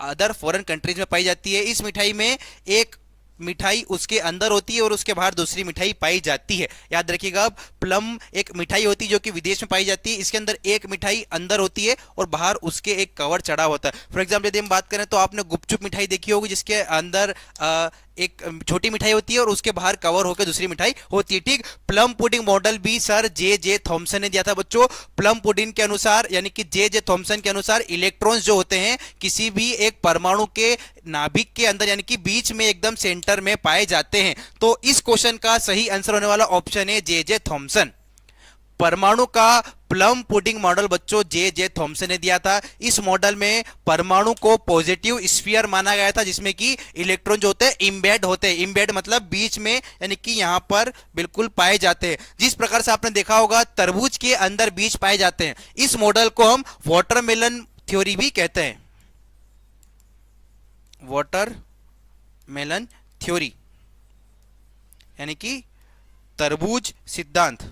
अदर फॉरेन कंट्रीज में पाई जाती है। इस मिठाई में एक मिठाई उसके अंदर होती है और उसके बाहर दूसरी मिठाई पाई जाती है। याद रखिएगा अब, प्लम एक मिठाई होती है जो कि विदेश में पाई जाती है। इसके अंदर एक मिठाई अंदर होती है और बाहर उसके एक कवर चढ़ा होता है। फॉर एग्जाम्पल यदि हम बात करें तो आपने गुपचुप मिठाई देखी होगी जिसके अंदर एक छोटी मिठाई होती है और उसके बाहर कवर होकर दूसरी मिठाई होती है। ठीक, प्लम पुडिंग मॉडल भी सर जे थॉमसन ने दिया था बच्चों। प्लम पुडिंग के अनुसार यानी कि जे थॉमसन के अनुसार इलेक्ट्रॉन्स जो होते हैं किसी भी एक परमाणु के नाभिक के अंदर यानी कि बीच में एकदम सेंटर में पाए जाते हैं। तो इस क्वेश्चन का सही आंसर होने वाला ऑप्शन है जे थॉमसन। परमाणु का प्लम पुडिंग मॉडल बच्चों जे थॉमसन ने दिया था। इस मॉडल में परमाणु को पॉजिटिव स्फीयर माना गया था जिसमें कि इलेक्ट्रॉन जो होते हैं इम्बेड होते हैं। इम्बेड मतलब बीच में यानी कि यहां पर बिल्कुल पाए जाते हैं। जिस प्रकार से आपने देखा होगा तरबूज के अंदर बीज पाए जाते हैं, इस मॉडल को हम वाटरमेलन थ्योरी भी कहते हैं। वाटरमेलन थ्योरी यानी कि तरबूज सिद्धांत।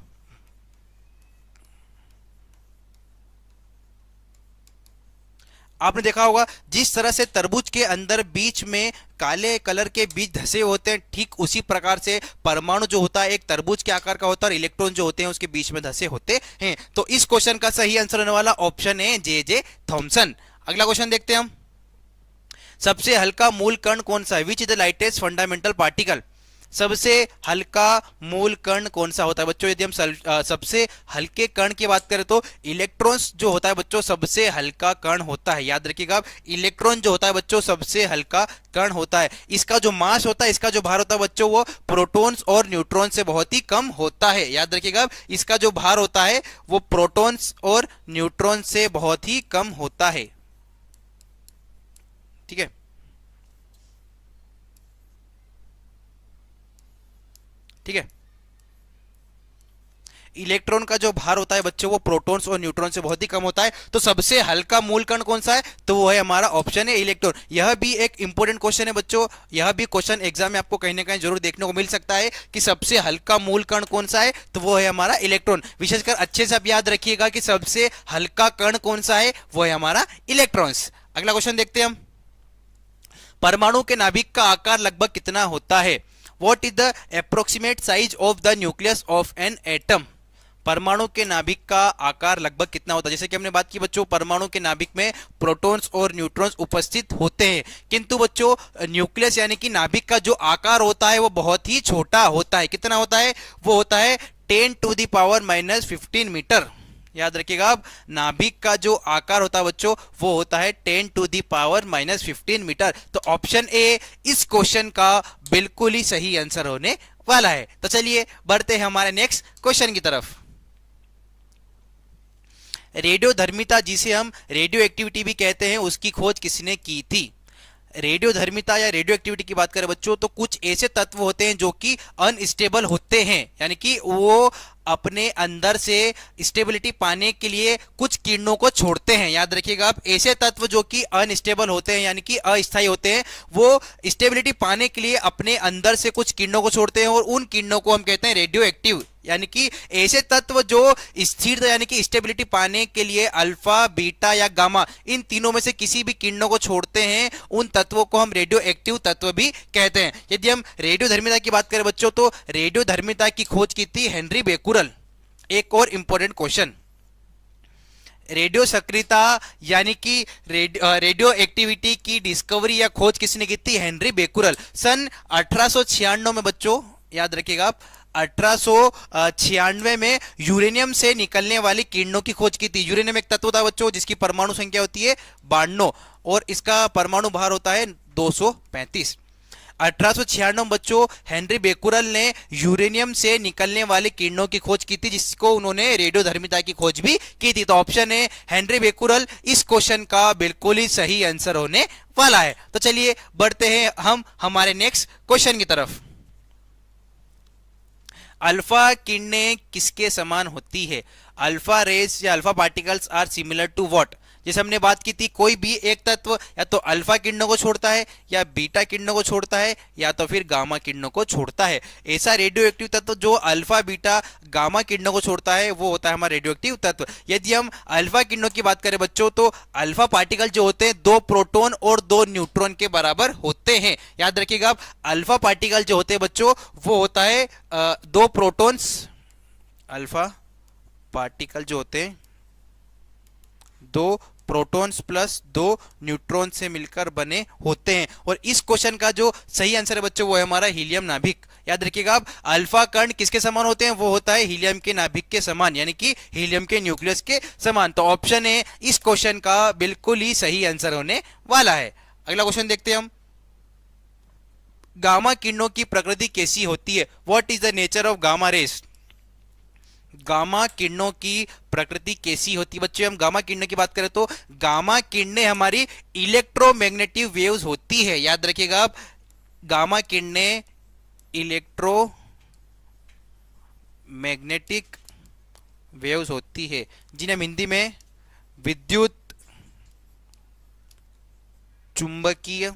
आपने देखा होगा जिस तरह से तरबूज के अंदर बीच में काले कलर के बीज धसे होते हैं, ठीक उसी प्रकार से परमाणु जो होता है एक तरबूज के आकार का होता है और इलेक्ट्रॉन जो होते हैं उसके बीच में धसे होते हैं। तो इस क्वेश्चन का सही आंसर होने वाला ऑप्शन है जे थॉमसन। अगला क्वेश्चन देखते हैं हम। सबसे हल्का मूल कण कौन सा है? Which is the lightest fundamental particle. सबसे हल्का मूल कण कौन सा होता है बच्चों? यदि हम सबसे हल्के कण की बात करें तो इलेक्ट्रॉन्स जो होता है बच्चों सबसे हल्का कण होता है। याद रखिएगा, इलेक्ट्रॉन जो होता है बच्चों सबसे हल्का कण होता है। इसका जो मास होता है, इसका जो भार होता है बच्चों, वो प्रोटॉन्स और न्यूट्रॉन से बहुत ही कम होता है। याद रखिएगा, इसका जो भार होता है वो प्रोटॉन्स और न्यूट्रॉन से बहुत ही कम होता है। ठीक है, ठीक है। इलेक्ट्रॉन का जो भार होता है बच्चों वो प्रोटॉन्स और न्यूट्रॉन से बहुत ही कम होता है। तो सबसे हल्का मूल कण कौन सा है? तो वो है हमारा ऑप्शन है इलेक्ट्रॉन। यह भी एक इंपॉर्टेंट क्वेश्चन है बच्चों। यह भी क्वेश्चन एग्जाम में आपको कहीं ना कहीं जरूर देखने को मिल सकता है कि सबसे हल्का मूल कण कौन सा है, तो वो है हमारा इलेक्ट्रॉन। विशेषकर अच्छे से आप याद रखिएगा कि सबसे हल्का कण कौन सा है, वो है हमारा इलेक्ट्रॉन्स। अगला क्वेश्चन देखते हैं हम। परमाणु के नाभिक का आकार लगभग कितना होता है? What is the approximate size of the nucleus of an atom? परमाणु के नाभिक का आकार लगभग कितना होता है? जैसे कि हमने बात की बच्चों, परमाणु के नाभिक में प्रोटॉन्स और न्यूट्रॉन्स उपस्थित होते हैं, किंतु बच्चों न्यूक्लियस यानी कि नाभिक का जो आकार होता है वो बहुत ही छोटा होता है। कितना होता है? वो होता है 10⁻⁻15 मीटर। याद रखिएगा, अब नाभिक का जो आकार होता है बच्चों वो होता है 10⁻⁻15 मीटर। तो ऑप्शन ए इस क्वेश्चन का बिल्कुल ही सही आंसर होने वाला है। तो चलिए बढ़ते हैं हमारे नेक्स्ट क्वेश्चन की तरफ। रेडियोधर्मिता, जिसे हम रेडियो एक्टिविटी भी कहते हैं, उसकी खोज किसने की थी? रेडियोधर्मिता या रेडियो एक्टिविटी की बात करें बच्चों तो कुछ ऐसे तत्व होते हैं जो कि अनस्टेबल होते हैं, यानी कि वो अपने अंदर से स्टेबिलिटी पाने के लिए कुछ किरणों को छोड़ते हैं। याद रखिएगा आप, ऐसे तत्व जो कि अनस्टेबल होते हैं यानी कि अस्थायी होते हैं, वो स्टेबिलिटी पाने के लिए अपने अंदर से कुछ किरणों को छोड़ते हैं और उन किरणों को हम कहते हैं रेडियो एक्टिव यानी कि ऐसे तत्व जो स्थिरता यानी कि स्टेबिलिटी पाने के लिए अल्फा, बीटा या गामा इन तीनों में से किसी भी किरणों को छोड़ते हैं, उन तत्वों को हम रेडियो एक्टिव तत्व भी कहते हैं। यदि हम रेडियो धर्मिता की बात करें बच्चों, तो रेडियो धर्मिता की खोज की थी हेनरी बेकुरल। एक और इंपॉर्टेंट क्वेश्चन, रेडियो सक्रियता यानी कि रेडियो एक्टिविटी की डिस्कवरी या खोज किसने की थी? Henry Becquerel. सन 1896 में बच्चों याद रखिएगा आप, 1896 में यूरेनियम से निकलने वाली किरणों की खोज की थी। यूरेनियम एक तत्व था बच्चों जिसकी परमाणु संख्या होती है 92 और इसका परमाणु भार होता है 235। 1896 में बच्चों हेनरी बेकुरल ने यूरेनियम से निकलने वाली किरणों की खोज की थी, जिसको उन्होंने रेडियोधर्मिता की खोज भी की थी। तो ऑप्शन है हेनरी बेकुरल इस क्वेश्चन का बिल्कुल ही सही आंसर होने वाला है। तो चलिए बढ़ते हैं हम हमारे नेक्स्ट क्वेश्चन की तरफ। अल्फा किरणें किसके समान होती है? अल्फा रेज या alpha particles are similar to what? जैसे हमने बात की थी, कोई भी एक तत्व या तो अल्फा किरणों को छोड़ता है या बीटा किरणों को छोड़ता है या तो फिर गामा किरणों को छोड़ता है। ऐसा रेडियो एक्टिव तत्व जो अल्फा, बीटा, गामा किरणों को छोड़ता है वो होता है हमारा रेडियो एक्टिव तत्व। यदि हम अल्फा किरणों की बात करें बच्चों, तो अल्फा पार्टिकल जो होते हैं 2 प्रोटॉन और 2 न्यूट्रॉन के बराबर होते हैं। याद रखिएगा आप, अल्फा पार्टिकल जो होते हैं बच्चों वो होता है 2 प्रोटॉन्स, अल्फा पार्टिकल जो होते हैं 2 प्रोटॉन्स प्लस 2 न्यूट्रॉन से मिलकर बने होते हैं। और इस क्वेश्चन का जो सही आंसर है बच्चों वो है हमारा हीलियम नाभिक। याद रखिएगा आप, अल्फा कण किसके समान होते हैं? वो होता है हीलियम के नाभिक के समान, यानी कि हीलियम के न्यूक्लियस के समान। तो ऑप्शन है इस क्वेश्चन का बिल्कुल ही सही आंसर होने वाला है। अगला क्वेश्चन देखते हैं हम, गामा किरणों की प्रकृति कैसी होती है? What is the nature of gamma rays? Gamma किरणों की प्रकृति कैसी होती है बच्चों? हम गामा किरणों की बात करें तो गामा किरणें हमारी इलेक्ट्रोमैग्नेटिक वेव्स होती है। याद रखिएगा आप, गामा किरणें इलेक्ट्रोमैग्नेटिक वेव्स होती है, जिन्हें हम हिंदी में विद्युत चुंबकीय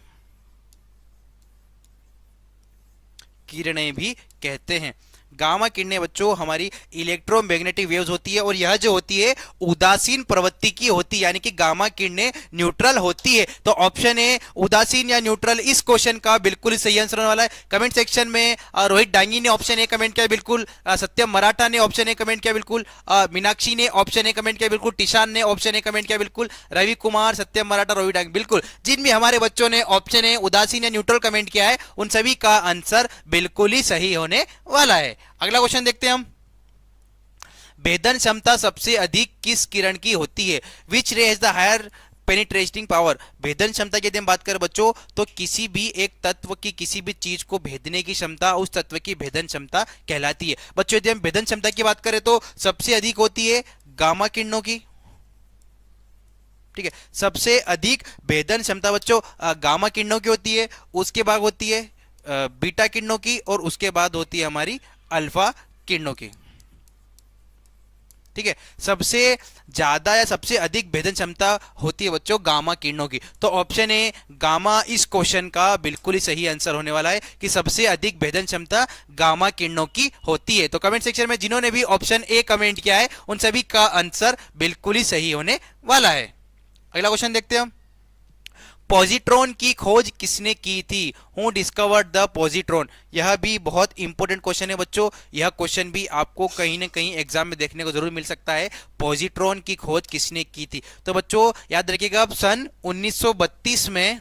किरणें भी कहते हैं। गामा किरणें बच्चों हमारी इलेक्ट्रोमैग्नेटिक वेव्स होती है और यह जो होती है उदासीन प्रवृत्ति की होती है, यानी कि गामा किरणें न्यूट्रल होती है। तो ऑप्शन है उदासीन या न्यूट्रल इस क्वेश्चन का बिल्कुल सही आंसर होने वाला है। कमेंट सेक्शन में रोहित डांगी ने ऑप्शन ए कमेंट किया बिल्कुल, सत्यम मराठा ने ऑप्शन ए कमेंट किया बिल्कुल, मीनाक्षी ने ऑप्शन ए कमेंट किया बिल्कुल, टिशान ने ऑप्शन ए कमेंट किया बिल्कुल, रवि कुमार, सत्यम मराठा, रोहित डांगी बिल्कुल। जिन भी हमारे बच्चों ने ऑप्शन ए उदासीन या न्यूट्रल कमेंट किया है उन सभी का आंसर बिल्कुल ही सही होने वाला है। अगला क्वेश्चन देखते हैं हम, भेदन क्षमता सबसे अधिक किस किरण की होती है? Which ray has the higher penetrating power? भेदन क्षमता की यदि हम बात करें बच्चों तो किसी भी एक तत्व की किसी भी चीज को भेदने की क्षमता उस तत्व की भेदन क्षमता कहलाती है। बच्चों यदि हम भेदन क्षमता की बात करें तो सबसे अधिक होती है गामा किरणों की, ठीक है। सबसे अधिक भेदन क्षमता बच्चों गामा किरणों की होती है, उसके बाद होती है बीटा किरणों की और उसके बाद होती है हमारी अल्फा किरणों की, ठीक है। सबसे ज्यादा या सबसे अधिक भेदन क्षमता होती है बच्चों गामा किरणों की। तो ऑप्शन ए गामा इस क्वेश्चन का बिल्कुल ही सही आंसर होने वाला है कि सबसे अधिक भेदन क्षमता गामा किरणों की होती है। तो कमेंट सेक्शन में जिन्होंने भी ऑप्शन ए कमेंट किया है उन सभी का आंसर बिल्कुल ही सही होने वाला है। अगला क्वेश्चन देखते हैं हम, पॉजिट्रॉन की खोज किसने की थी? Who discovered the positron? यह भी बहुत इंपॉर्टेंट क्वेश्चन है बच्चों, यह क्वेश्चन भी आपको कहीं ना कहीं एग्जाम में देखने को जरूर मिल सकता है। पॉजिट्रॉन की खोज किसने की थी? तो बच्चों याद रखिएगा अब सन 1932 में,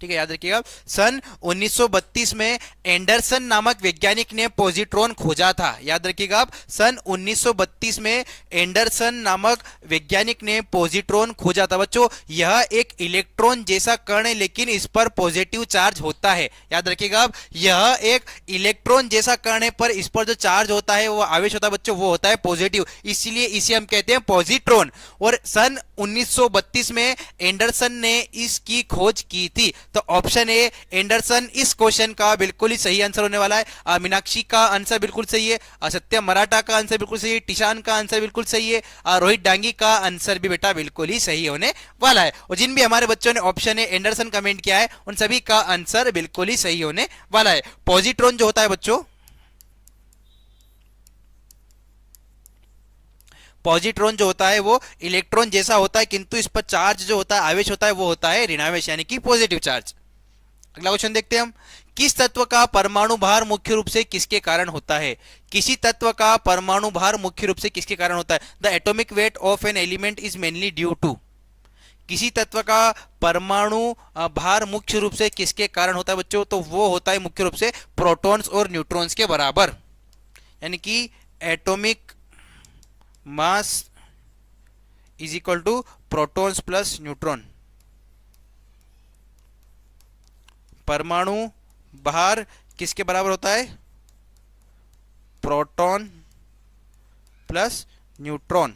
ठीक है, याद रखिएगा सन 1932 में एंडरसन नामक वैज्ञानिक ने पॉजिट्रॉन खोजा था। याद रखिएगा आप, सन 1932 में एंडरसन नामक वैज्ञानिक ने पॉजिट्रॉन खोजा था। बच्चों यह एक इलेक्ट्रॉन जैसा कण है लेकिन इस पर पॉजिटिव चार्ज होता है। याद रखिएगा आप, यह एक इलेक्ट्रॉन जैसा कण है पर इस पर जो चार्ज होता है, वो आवेश होता है बच्चों, वो होता है पॉजिटिव, इसलिए इसे हम कहते हैं पॉजिट्रॉन। और सन 1932 में एंडरसन ने इसकी खोज की थी। तो ऑप्शन ए एंडरसन इस क्वेश्चन का बिल्कुल ही सही आंसर होने वाला है। मीनाक्षी का आंसर बिल्कुल सही है, सत्यम मराठा का आंसर बिल्कुल सही है, टिशान का आंसर बिल्कुल सही है, रोहित डांगी का आंसर भी बेटा बिल्कुल ही सही होने वाला है। और जिन भी हमारे बच्चों ने ऑप्शन ए एंडरसन कमेंट किया है उन सभी का आंसर बिल्कुल ही सही होने वाला है। पॉजिट्रॉन जो होता है बच्चों, पॉजिट्रॉन जो होता है वो इलेक्ट्रॉन जैसा होता है, किंतु इस पर चार्ज जो होता है, आवेश होता है, वो होता है ऋणावेश यानी कि पॉजिटिव चार्ज। अगला क्वेश्चन देखते हैं हम। किस तत्व का परमाणु भार मुख्य रूप से किसके कारण होता है? किसी तत्व का परमाणु भार मुख्य रूप से किसके कारण होता है? The atomic weight of an element is mainly due to. किसी तत्व का परमाणु भार मुख्य रूप से किसके कारण होता है बच्चों? तो वो होता है मुख्य रूप से प्रोटॉन्स और न्यूट्रॉन्स के बराबर, यानी कि atomic mass is equal to protons plus neutron. परमाणु भार किसके बराबर होता है? Proton plus neutron.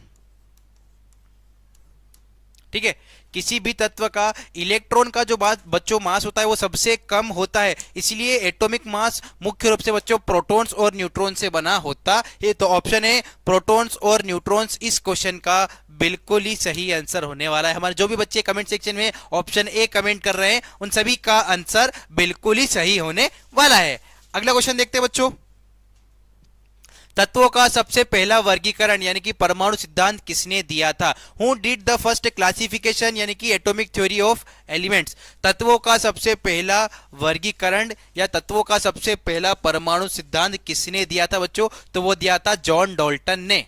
ठीक है, किसी भी तत्व का इलेक्ट्रॉन का जो बच्चों मास होता है वो सबसे कम होता है, इसलिए एटॉमिक मास मुख्य रूप से बच्चों प्रोटॉन्स और न्यूट्रॉन से बना होता है। तो ऑप्शन है प्रोटॉन्स और न्यूट्रॉन्स इस क्वेश्चन का बिल्कुल ही सही आंसर होने वाला है। हमारे जो भी बच्चे कमेंट सेक्शन में ऑप्शन ए कमेंट कर रहे हैं उन सभी का आंसर बिल्कुल ही सही होने वाला है। अगला क्वेश्चन देखते हैं बच्चों। तत्वों का सबसे पहला वर्गीकरण यानी कि परमाणु सिद्धांत किसने दिया था? Who did the first classification यानी कि एटॉमिक थ्योरी ऑफ एलिमेंट्स। तत्वों का सबसे पहला वर्गीकरण या तत्वों का सबसे पहला परमाणु सिद्धांत किसने दिया था बच्चों? तो वो दिया था जॉन डाल्टन ने।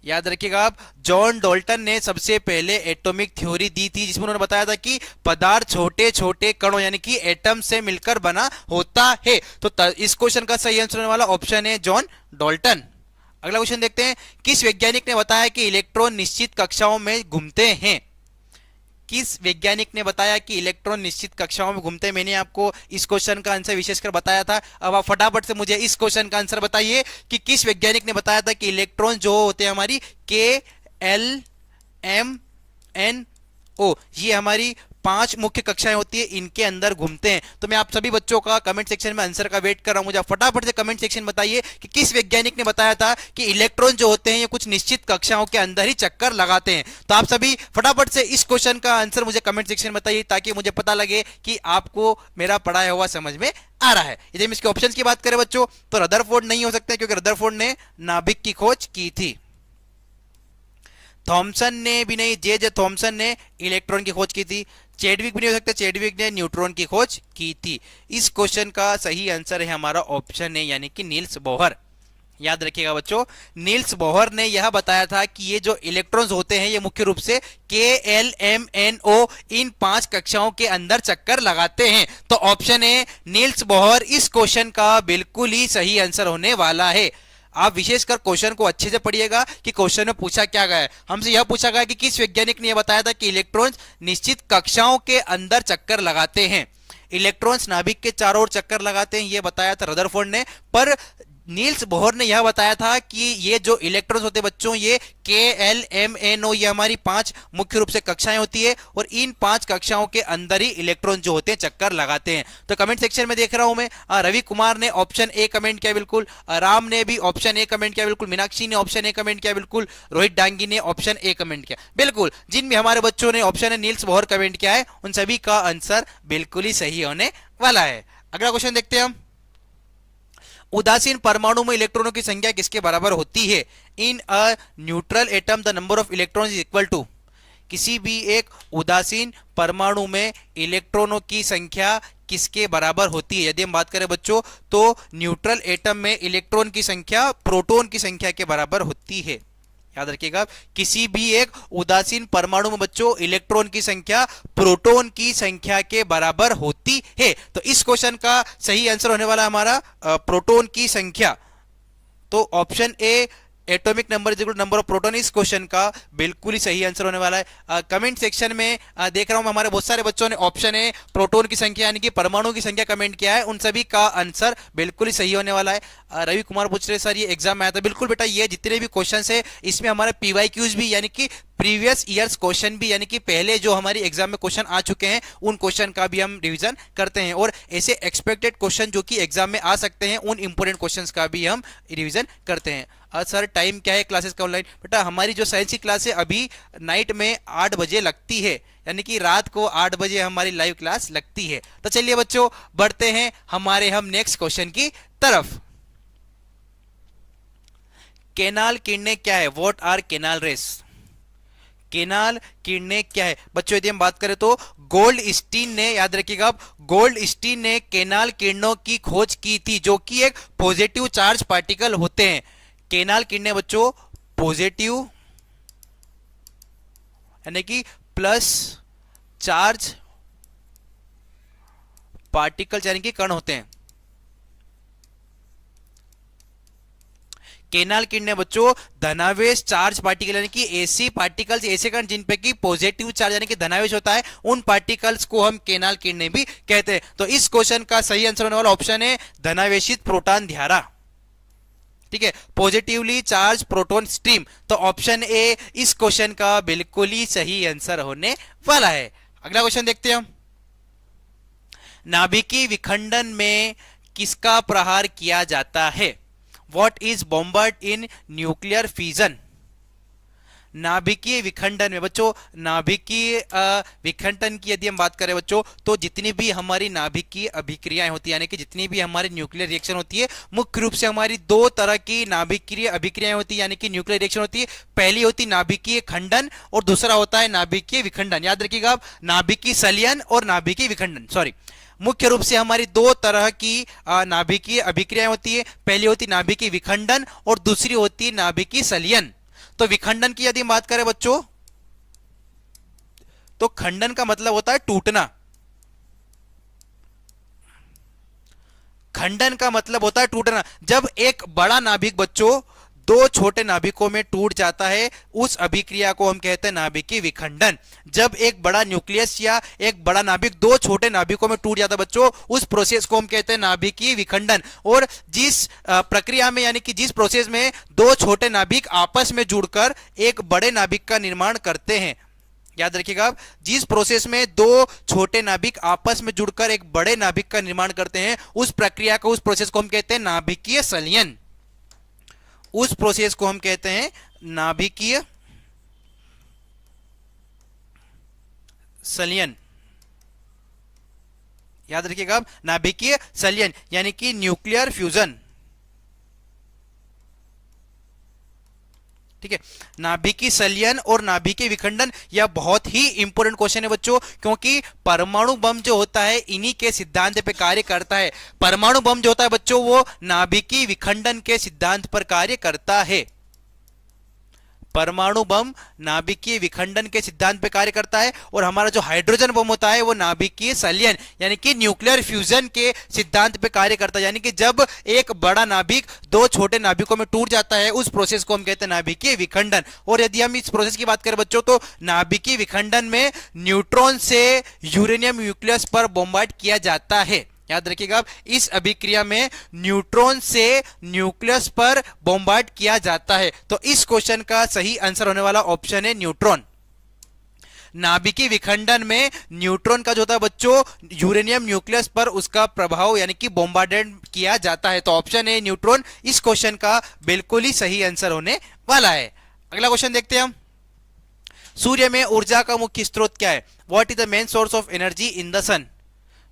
याद रखिएगा आप, जॉन डाल्टन ने सबसे पहले एटॉमिक थ्योरी दी थी, जिसमें उन्होंने बताया था कि पदार्थ छोटे छोटे कणों यानी कि एटम से मिलकर बना होता है। तो इस क्वेश्चन का सही आंसर होने वाला ऑप्शन है जॉन डाल्टन। अगला क्वेश्चन देखते हैं। किस वैज्ञानिक ने बताया कि इलेक्ट्रॉन निश्चित कक्षाओं में घूमते हैं? किस वैज्ञानिक ने बताया कि इलेक्ट्रॉन निश्चित कक्षाओं में घूमते हैं? मैंने आपको इस क्वेश्चन का आंसर विशेषकर बताया था। अब आप फटाफट से मुझे इस क्वेश्चन का आंसर बताइए कि किस वैज्ञानिक ने बताया था कि इलेक्ट्रॉन जो होते हैं हमारी KLMNO, ये हमारी 5 मुख्य कक्षाएं होती है, इनके अंदर घूमते हैं। तो मैं आप सभी बच्चों का कमेंट सेक्शन में आंसर का वेट कर रहा हूं। मुझे फटाफट से कमेंट सेक्शन में बताइए कि किस वैज्ञानिक ने बताया था कि इलेक्ट्रॉन जो होते हैं ये कुछ निश्चित कक्षाओं के अंदर ही चक्कर लगाते हैं। तो आप सभी फटाफट से इस क्वेश्चन का आंसर मुझे कमेंट सेक्शन में बताइए, ताकि मुझे पता लगे कि आपको मेरा पढ़ाया हुआ समझ में आ रहा है। यदि हम इसके ऑप्शंस की बात करें बच्चों, तो रदरफोर्ड नहीं हो सकते, क्योंकि रदरफोर्ड ने नाभिक की खोज की थी। थॉमसन ने भी नहीं, जे थॉमसन ने इलेक्ट्रॉन की खोज की थी। चैडविक भी नहीं हो सकता, चैडविक ने न्यूट्रॉन की खोज की थी। इस क्वेश्चन का सही आंसर है हमारा ऑप्शन है, यानी कि नील्स बोहर। याद रखिएगा बच्चों, नील्स बोहर ने यह बताया था कि ये जो इलेक्ट्रॉन्स होते हैं ये मुख्य रूप से KLMNO इन 5 कक्षाओं के अंदर चक्कर लगाते हैं। तो ऑप्शन है नील्स बोहर इस क्वेश्चन का बिल्कुल ही सही आंसर होने वाला है। आप विशेषकर क्वेश्चन को अच्छे से पढ़िएगा कि क्वेश्चन में पूछा क्या गया है। हमसे यह पूछा गया कि किस वैज्ञानिक ने यह बताया था कि इलेक्ट्रॉन्स निश्चित कक्षाओं के अंदर चक्कर लगाते हैं। इलेक्ट्रॉन्स नाभिक के चारों ओर चक्कर लगाते हैं, यह बताया था रदरफोर्ड ने। पर नील्स बोहर ने यह बताया था कि ये जो इलेक्ट्रॉन्स होते हैं बच्चों, ये KLMNO, ये हमारी 5 मुख्य रूप से कक्षाएं होती है, और इन 5 कक्षाओं के अंदर ही इलेक्ट्रॉन जो होते हैं चक्कर लगाते हैं। तो कमेंट सेक्शन में देख रहा हूं मैं, रवि कुमार ने ऑप्शन ए कमेंट किया बिल्कुल, राम ने भी ऑप्शन ए कमेंट किया बिल्कुल, मीनाक्षी ने ऑप्शन ए कमेंट किया बिल्कुल, रोहित डांगी ने ऑप्शन ए कमेंट किया बिल्कुल। जिन भी हमारे बच्चों ने option A Niels Bohr comment किया है उन सभी का आंसर बिल्कुल ही सही होने वाला है। अगला क्वेश्चन देखते हैं हम। उदासीन परमाणु में इलेक्ट्रॉनों की संख्या किसके बराबर होती है? In a neutral atom the number of electrons is equal to. किसी भी एक उदासीन परमाणु में इलेक्ट्रॉनों की संख्या किसके बराबर होती है? यदि हम बात करें बच्चों, तो न्यूट्रल एटम में इलेक्ट्रॉन की संख्या प्रोटॉन की संख्या के बराबर होती है। याद रखिएगा, किसी भी एक उदासीन परमाणु में बच्चों इलेक्ट्रॉन की संख्या प्रोटॉन की संख्या के बराबर होती है। तो इस क्वेश्चन का सही आंसर होने वाला हमारा प्रोटॉन की संख्या। तो option A atomic number is equal to number of proton इस क्वेश्चन का बिल्कुल ही सही आंसर होने वाला है। कमेंट सेक्शन में देख रहा हूं हमारे बहुत सारे बच्चों ने ऑप्शन है प्रोटॉन की संख्या यानी कि परमाणु की संख्या कमेंट किया है, उन सभी का आंसर बिल्कुल ही सही होने वाला है। रवि कुमार पूछ रहे सर ये एग्जाम में आया था, बिल्कुल बेटा, ये जितने भी क्वेश्चन है इसमें हमारे PYQs भी यानी कि प्रीवियस ईयर्स क्वेश्चन भी, यानी कि पहले जो हमारी एग्जाम में क्वेश्चन आ चुके हैं उन क्वेश्चन का भी हम रिवीजन करते हैं, और ऐसे एक्सपेक्टेड क्वेश्चन जो कि एग्जाम में आ सकते हैं उन इंपोर्टेंट क्वेश्चंस का भी हम रिवीजन करते हैं। सर टाइम क्या है क्लासेस का ऑनलाइन? बेटा हमारी जो साइंस की क्लास है अभी नाइट में 8 बजे लगती है, यानी कि रात को 8 बजे हमारी लाइव क्लास लगती है। तो चलिए बच्चों बढ़ते हैं हम नेक्स्ट क्वेश्चन की तरफ। केनाल किरणें क्या है? What are canal rays? Canal किरणें क्या है बच्चों? यदि हम बात करें तो गोल्ड स्टीन ने, याद रखिएगा आप, गोल्ड स्टीन ने केनाल किरणों की खोज की थी, जो कि एक पॉजिटिव चार्ज पार्टिकल होते हैं। केनाल किरणें बच्चों पॉजिटिव यानी कि प्लस चार्ज पार्टिकल यानी कि कण होते हैं। केनाल किरणें बच्चों धनावेश चार्ज पार्टिकल यानी कि ऐसी पार्टिकल्स, ऐसे कण जिन पे कि पॉजिटिव चार्ज यानी कि धनावेश होता है, उन पार्टिकल्स को हम केनाल किरणें भी कहते हैं। तो इस क्वेश्चन का सही आंसर होने वाला ऑप्शन है धनावेशित प्रोटॉन धारा। ठीक है, पॉजिटिवली चार्ज प्रोटॉन स्ट्रीम। तो ऑप्शन ए इस क्वेश्चन का बिल्कुल ही सही आंसर होने वाला है। अगला क्वेश्चन देखते हैं हम। नाभिकीय विखंडन में किसका प्रहार किया जाता है? What is bombarded in nuclear fission? नाभिकीय विखंडन में बच्चों, नाभिकीय विखंडन की यदि हम बात करें बच्चों, तो जितनी भी हमारी नाभिकीय अभिक्रियाएं होती है, यानी कि जितनी भी हमारी न्यूक्लियर रिएक्शन होती है, मुख्य रूप से हमारी दो तरह की नाभिकीय अभिक्रियाएं होती है, यानी कि न्यूक्लियर रिएक्शन होती है। पहली होती है नाभिकीय खंडन और दूसरा होता है नाभिकीय विखंडन। याद रखिएगा आप, नाभिकीय संलयन और नाभिकीय विखंडन। सॉरी, मुख्य रूप से हमारी दो तरह की नाभिकीय अभिक्रियाएं होती है। पहली होती नाभिकीय विखंडन और दूसरी होती है नाभिकीय संलयन। तो विखंडन की यदि हम बात करें बच्चों, तो खंडन का मतलब होता है टूटना, खंडन का मतलब होता है टूटना। जब एक बड़ा नाभिक बच्चों दो छोटे नाभिकों में टूट जाता है, उस अभिक्रिया को हम कहते हैं नाभिकीय विखंडन। जब एक बड़ा न्यूक्लियस या एक बड़ा नाभिक दो छोटे नाभिकों में टूट जाता है बच्चों, उस प्रोसेस को हम कहते हैं नाभिकीय विखंडन। और जिस प्रक्रिया में, यानी कि जिस प्रोसेस में दो छोटे नाभिक आपस में जुड़कर एक बड़े नाभिक का निर्माण करते हैं, याद रखिएगा आप, जिस प्रोसेस में दो छोटे नाभिक आपस में जुड़कर एक बड़े नाभिक का निर्माण करते हैं, उस प्रक्रिया को, उस प्रोसेस को हम कहते हैं नाभिकीय संलयन। उस प्रोसेस को हम कहते हैं नाभिकीय संलयन। याद रखिएगा आप, नाभिकीय संलयन यानी कि न्यूक्लियर फ्यूजन। ठीक है, नाभिकीय संलयन और नाभिकीय विखंडन, यह बहुत ही इंपॉर्टेंट क्वेश्चन है बच्चों, क्योंकि परमाणु बम जो होता है इन्हीं के सिद्धांत पे कार्य करता है। परमाणु बम जो होता है बच्चों, वो नाभिकीय विखंडन के सिद्धांत पर कार्य करता है। परमाणु बम नाभिकीय विखंडन के सिद्धांत पे कार्य करता है, और हमारा जो हाइड्रोजन बम होता है वो नाभिकीय संलयन यानी कि न्यूक्लियर फ्यूजन के सिद्धांत पे कार्य करता है। यानी कि जब एक बड़ा नाभिक दो छोटे नाभिकों में टूट जाता है, उस प्रोसेस को हम कहते हैं नाभिकीय विखंडन। और यदि हम इस प्रोसेस की बात करें बच्चों, तो नाभिकीय विखंडन में न्यूट्रॉन से यूरेनियम न्यूक्लियस पर बॉम्बार्ड किया जाता है। याद रखिएगा, इस अभिक्रिया में न्यूट्रॉन से न्यूक्लियस पर बॉम्बार्ड किया जाता है। तो इस क्वेश्चन का सही आंसर होने वाला ऑप्शन है न्यूट्रॉन। नाभिकीय विखंडन में न्यूट्रॉन का जो होता है बच्चों, यूरेनियम न्यूक्लियस पर उसका प्रभाव यानी कि बॉम्बार्डेड किया जाता है। तो ऑप्शन है न्यूट्रॉन इस क्वेश्चन का बिल्कुल ही सही आंसर होने वाला है। अगला क्वेश्चन देखते हैं हम। सूर्य में ऊर्जा का मुख्य स्रोत क्या है? What is the main source of energy in the sun?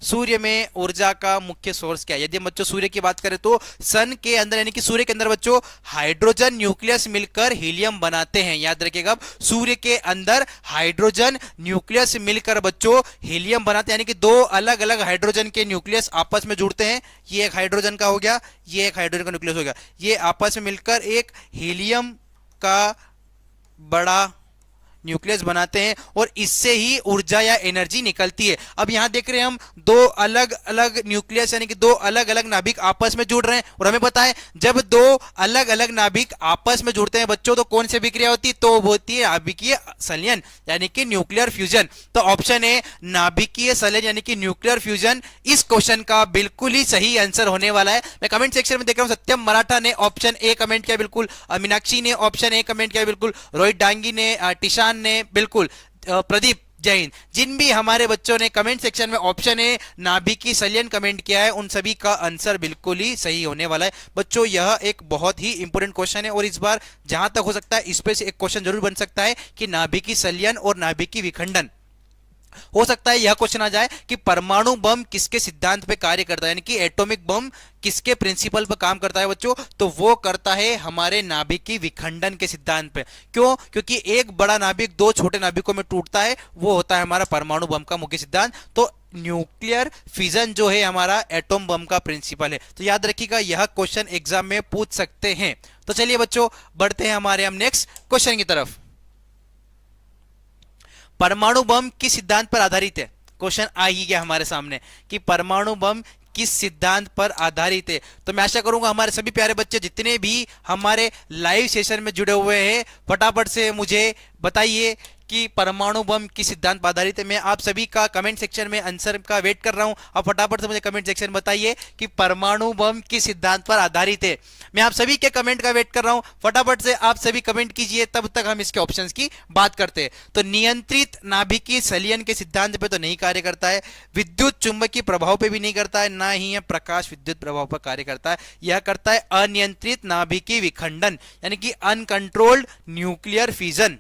सूर्य में ऊर्जा का मुख्य सोर्स क्या है? यदि हम बच्चों सूर्य की बात करें, तो सन के अंदर यानी कि सूर्य के अंदर बच्चों हाइड्रोजन न्यूक्लियस मिलकर हीलियम बनाते हैं। याद रखिएगा, सूर्य के अंदर हाइड्रोजन न्यूक्लियस मिलकर बच्चों हीलियम बनाते हैं, यानी कि दो अलग अलग हाइड्रोजन के न्यूक्लियस आपस में जुड़ते हैं। ये एक हाइड्रोजन का हो गया, ये एक हाइड्रोजन का न्यूक्लियस हो गया, ये आपस में मिलकर एक हीलियम का बड़ा न्यूक्लियस बनाते हैं, और इससे ही ऊर्जा या एनर्जी निकलती है। अब यहां देख रहे हैं हम दो अलग अलग न्यूक्लियस यानी कि दो अलग अलग नाभिक आपस में जुड़ रहे हैं, और हमें पता है जब दो अलग अलग नाभिक आपस में जुड़ते हैं बच्चों, तो कौन सी अभिक्रिया होती है? तो वो होती है नाभिकीय संलयन यानी कि न्यूक्लियर फ्यूजन। तो ऑप्शन है नाभिकीय संलयन यानी कि न्यूक्लियर फ्यूजन इस क्वेश्चन का बिल्कुल ही सही आंसर होने वाला है। मैं कमेंट सेक्शन में देख रहा हूं, सत्यम मराठा ने ऑप्शन ए कमेंट किया बिल्कुल, मीनाक्षी ने ऑप्शन ए कमेंट किया बिल्कुल, रोहित डांगी ने, टिशान ने बिल्कुल, प्रदीप, जय हिंद। जिन भी हमारे बच्चों ने कमेंट सेक्शन में ऑप्शन है नाभिकीय संलयन कमेंट किया है, उन सभी का आंसर बिल्कुल ही सही होने वाला है। बच्चों यह एक बहुत ही इंपॉर्टेंट क्वेश्चन है, और इस बार जहां तक हो सकता है इस पे से एक क्वेश्चन जरूर बन सकता है कि नाभिकीय संलयन और नाभिकीय विखंडन हो सकता है यह क्वेश्चन आ जाए कि परमाणु बम किसके सिद्धांत पे कार्य करता है, यानी कि एटॉमिक बम किसके प्रिंसिपल पर काम करता है बच्चों, तो वो करता है हमारे नाभिकीय विखंडन के सिद्धांत पे। क्यों? क्योंकि एक बड़ा नाभिक दो छोटे नाभिकों में टूटता है, वो होता है हमारा परमाणु बम का मुख्य सिद्धांत। तो न्यूक्लियर फिजन जो है हमारा एटॉम बम का प्रिंसिपल है। तो याद रखिएगा यह क्वेश्चन एग्जाम में पूछ सकते हैं। तो चलिए बच्चों बढ़ते हैं हमारे हम नेक्स्ट क्वेश्चन की तरफ। परमाणु बम किस सिद्धांत पर आधारित है? क्वेश्चन आ ही गया हमारे सामने कि परमाणु बम किस सिद्धांत पर आधारित है। तो मैं आशा करूंगा हमारे सभी प्यारे बच्चे जितने भी हमारे लाइव सेशन में जुड़े हुए हैं फटाफट से मुझे बताइए कि परमाणु बम किस सिद्धांत पर आधारित है। मैं आप सभी का कमेंट सेक्शन में आंसर का वेट कर रहा हूं। आप फटाफट से मुझे कमेंट सेक्शन में बताइए कि परमाणु बम किस सिद्धांत पर आधारित है। मैं आप सभी के कमेंट का वेट कर रहा हूं, फटाफट से आप सभी कमेंट कीजिए, तब तक हम इसके ऑप्शंस की बात करते हैं। तो नियंत्रित नाभिकीय संलयन के सिद्धांत पे तो नहीं कार्य करता है, विद्युत चुंबकीय प्रभाव पे भी नहीं करता है, ना ही यह प्रकाश विद्युत प्रभाव पर कार्य करता है। यह करता है अनियंत्रित नाभिकीय विखंडन, यानी कि अनकंट्रोल्ड न्यूक्लियर फिजन।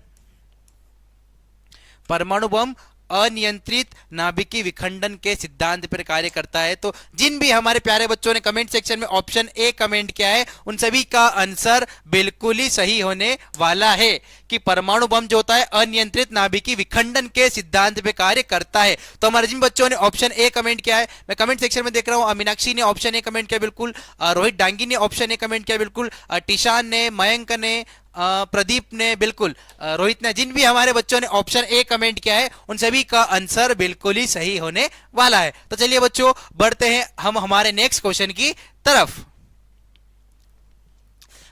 परमाणु बम अनियंत्रित नाभिकीय विखंडन के सिद्धांत पर कार्य करता है। तो जिन भी हमारे प्यारे बच्चों ने कमेंट सेक्शन में ऑप्शन ए कमेंट किया है उन सभी का आंसर बिल्कुल ही सही होने वाला है कि परमाणु बम जो होता है अनियंत्रित नाभिकीय विखंडन के सिद्धांत पे कार्य करता है। तो हमारे जिन बच्चों ने ऑप्शन ए कमेंट किया है, मैं कमेंट सेक्शन में देख रहा हूं, मीनाक्षी ने ऑप्शन ए कमेंट किया बिल्कुल, रोहित डांगी ने ऑप्शन ए कमेंट किया बिल्कुल, टीशान ने, मयंक ने, प्रदीप ने, बिल्कुल रोहित ने, जिन भी हमारे बच्चों ने ऑप्शन ए कमेंट किया है उन सभी का आंसर बिल्कुल ही सही होने वाला है। तो चलिए बच्चों बढ़ते हैं हम हमारे नेक्स्ट क्वेश्चन की तरफ।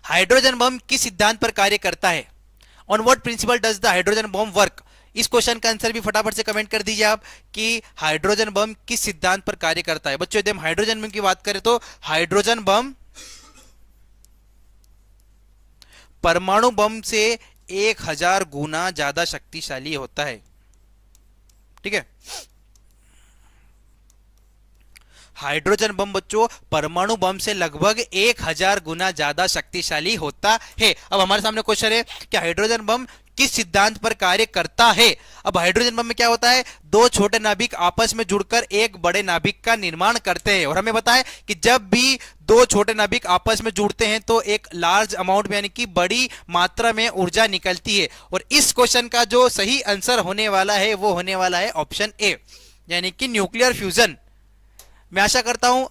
हाइड्रोजन बम किस सिद्धांत पर कार्य करता है? On what principle does the hydrogen bomb work? इस क्वेश्चन का आंसर भी फटाफट से कमेंट कर दीजिए आप कि हाइड्रोजन बम किस सिद्धांत पर कार्य करता है। बच्चों यदि हम हाइड्रोजन बम की बात करें तो हाइड्रोजन बम परमाणु बम से 1000 गुना ज्यादा शक्तिशाली होता है। ठीक है, हाइड्रोजन बम बच्चों परमाणु बम से लगभग 1000 गुना ज्यादा शक्तिशाली होता है। अब हमारे सामने क्वेश्चन है कि हाइड्रोजन बम किस सिद्धांत पर कार्य करता है। अब हाइड्रोजन बम में क्या होता है, दो छोटे नाभिक आपस में जुड़कर एक बड़े नाभिक का निर्माण करते हैं, और हमें पता है कि जब भी दो छोटे नाभिक आपस में जुड़ते हैं तो एक लार्ज अमाउंट में यानी कि बड़ी मात्रा में ऊर्जा निकलती है। और इस क्वेश्चन का जो सही आंसर होने वाला है वो होने वाला है ऑप्शन ए, यानी कि न्यूक्लियर फ्यूजन। मैं आशा करता हूं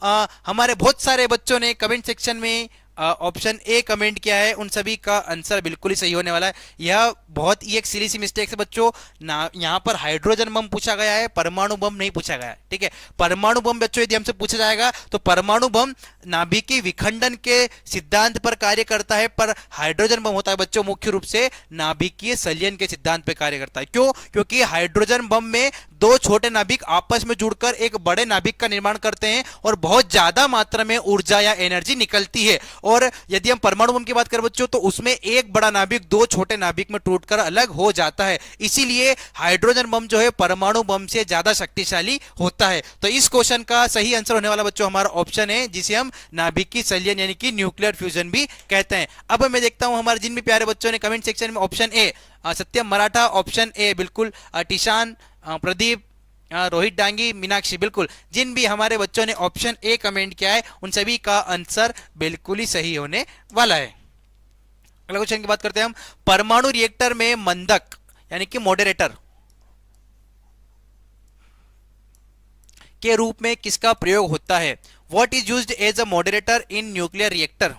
हमारे बहुत सारे बच्चों ने कमेंट सेक्शन में ऑप्शन ए कमेंट किया है, उन सभी का आंसर बिल्कुल ही सही होने वाला है। यह बहुत ही एक सीली सी मिस्टेक है बच्चों, ना यहां पर हाइड्रोजन बम पूछा गया है, परमाणु बम नहीं पूछा गया है। ठीक है, परमाणु बम बच्चों यदि हमसे पूछा जाएगा तो परमाणु बम नाभिकीय विखंडन के सिद्धांत पर कार्य करता है, पर हाइड्रोजन बम होता है बच्चों मुख्य रूप से नाभिकीय संलयन के सिद्धांत पर कार्य करता है। क्यों? क्योंकि हाइड्रोजन बम में दो छोटे नाभिक आपस में जुड़कर एक बड़े नाभिक का निर्माण करते हैं और बहुत ज्यादा मात्रा में ऊर्जा या एनर्जी निकलती है। और यदि हम परमाणु बम की बात करें बच्चों तो उसमें एक बड़ा नाभिक दो छोटे नाभिक में टूटकर अलग हो जाता है, इसीलिए हाइड्रोजन बम जो है परमाणु बम से ज्यादा शक्तिशाली होता है। तो इस क्वेश्चन का सही आंसर होने वाला बच्चों हमारा ऑप्शन है, जिसे हम नाभिकीय संलयन यानी कि न्यूक्लियर फ्यूजन भी कहते हैं। अब मैं देखता हूं हमारे जिन भी प्यारे बच्चों ने कमेंट सेक्शन में option A, Satyam Maratha option A बिल्कुल, टीशान, प्रदीप, रोहित डांगी, मीनाक्षी, बिल्कुल जिन भी हमारे बच्चों ने ऑप्शन ए कमेंट किया है उन सभी का आंसर बिल्कुल ही सही होने वाला है। अगला क्वेश्चन की बात करते हैं हम। परमाणु रिएक्टर में मंदक यानी कि मॉडरेटर के रूप में किसका प्रयोग होता है? What is used as a moderator in nuclear reactor?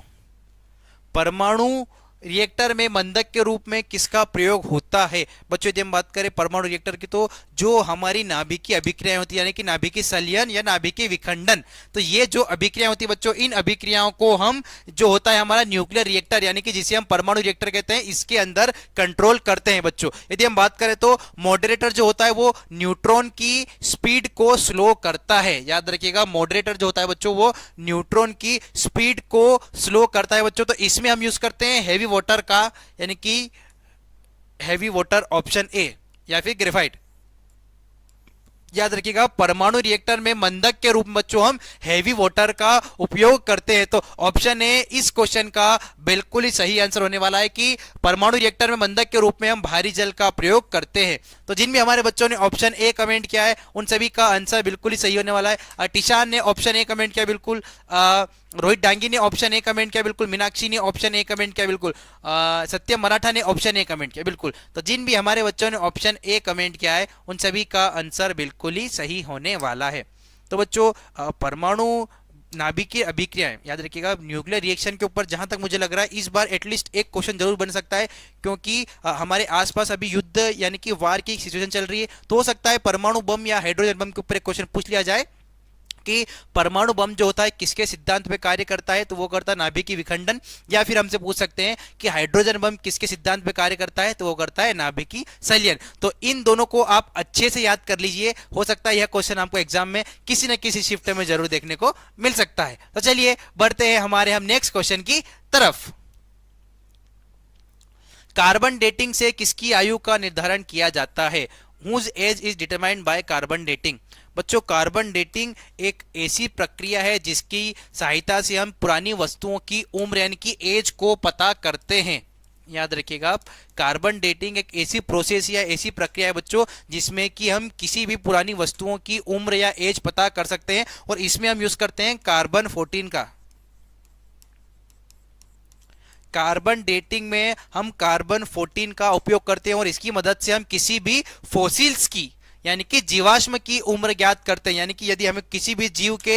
परमाणु रिएक्टर में मंदक के रूप में किसका प्रयोग होता है? बच्चों यदि हम बात करें परमाणु रिएक्टर की तो जो हमारी नाभिकीय अभिक्रियाएं होती है यानी कि नाभिकीय संलयन या नाभिकीय विखंडन, तो ये जो अभिक्रियाएं होती है बच्चों, इन अभिक्रियाओं को हम जो होता है हमारा न्यूक्लियर रिएक्टर यानी कि जिसे हम परमाणु रिएक्टर कहते हैं इसके अंदर कंट्रोल करते हैं बच्चों। यदि हम बात करें तो मॉडरेटर जो होता है वो न्यूट्रॉन की स्पीड को स्लो करता है। याद रखिएगा मॉडरेटर जो होता है बच्चों वो न्यूट्रॉन की स्पीड को स्लो करता है बच्चों। तो इसमें हम यूज करते हैं हैवी वाटर का यानी कि हैवी वाटर ऑप्शन ए या फिर ग्रेफाइट। याद रखिएगा, परमाणु रिएक्टर में मंदक के रूप में बच्चों हम हैवी वाटर का उपयोग करते हैं। तो ऑप्शन ए इस क्वेश्चन का बिल्कुल ही सही आंसर होने वाला है कि परमाणु रिएक्टर में मंदक के रूप में हम भारी जल का प्रयोग करते हैं। तो जिन भी हमारे बच्चों ने ऑप्शन ए कमेंट किया है उन सभी का आंसर बिल्कुल ही सही होने वाला है। टिशान ने ऑप्शन ए कमेंट किया बिल्कुल, रोहित डांगी ने ऑप्शन ए कमेंट किया बिल्कुल, मीनाक्षी ने ऑप्शन ए कमेंट किया बिल्कुल, सत्यम मराठा ने ऑप्शन ए कमेंट किया बिल्कुल। तो जिन भी हमारे बच्चों ने ऑप्शन ए कमेंट किया है उन सभी का आंसर बिल्कुल ही सही होने वाला है। तो बच्चों परमाणु नाभिकीय अभिक्रियाएं, याद रखिएगा न्यूक्लियर रिएक्शन के ऊपर जहां तक मुझे लग रहा है इस बार एटलीस्ट एक क्वेश्चन जरूर बन सकता है, क्योंकि हमारे आसपास अभी युद्ध यानी कि वार की सिचुएशन चल रही है। तो हो सकता है परमाणु बम या हाइड्रोजन बम के ऊपर एक क्वेश्चन पूछ लिया जाए कि परमाणु बम जो होता है किसके सिद्धांत पे कार्य करता है, तो वो करता है नाभिकीय विखंडन। या फिर हमसे पूछ सकते हैं कि हाइड्रोजन बम किसके सिद्धांत पे कार्य करता है, तो वो करता है नाभिकीय संलयन। तो इन दोनों को आप अच्छे से याद कर लीजिए, हो सकता है यह क्वेश्चन आपको एग्जाम में किसी न किसी शिफ्ट में जरूर देखने को मिल सकता है। तो चलिए बढ़ते हैं हमारे हम नेक्स्ट क्वेश्चन की तरफ। कार्बन डेटिंग से किसकी आयु का निर्धारण किया जाता है? Whose age is determined by carbon dating. बच्चों कार्बन डेटिंग एक ऐसी प्रक्रिया है जिसकी सहायता से हम पुरानी वस्तुओं की उम्र यानी कि एज को पता करते हैं। याद रखिएगा आप, कार्बन डेटिंग एक ऐसी प्रोसेस या ऐसी प्रक्रिया है बच्चों जिसमें कि हम किसी भी पुरानी वस्तुओं की उम्र या एज पता कर सकते हैं, और इसमें हम यूज करते हैं कार्बन 14 का। कार्बन डेटिंग में हम कार्बन 14 का उपयोग करते हैं और इसकी मदद से हम किसी भी फॉसिल्स की यानी कि जीवाश्म की उम्र ज्ञात करते हैं। यानी कि यदि हमें किसी भी जीव के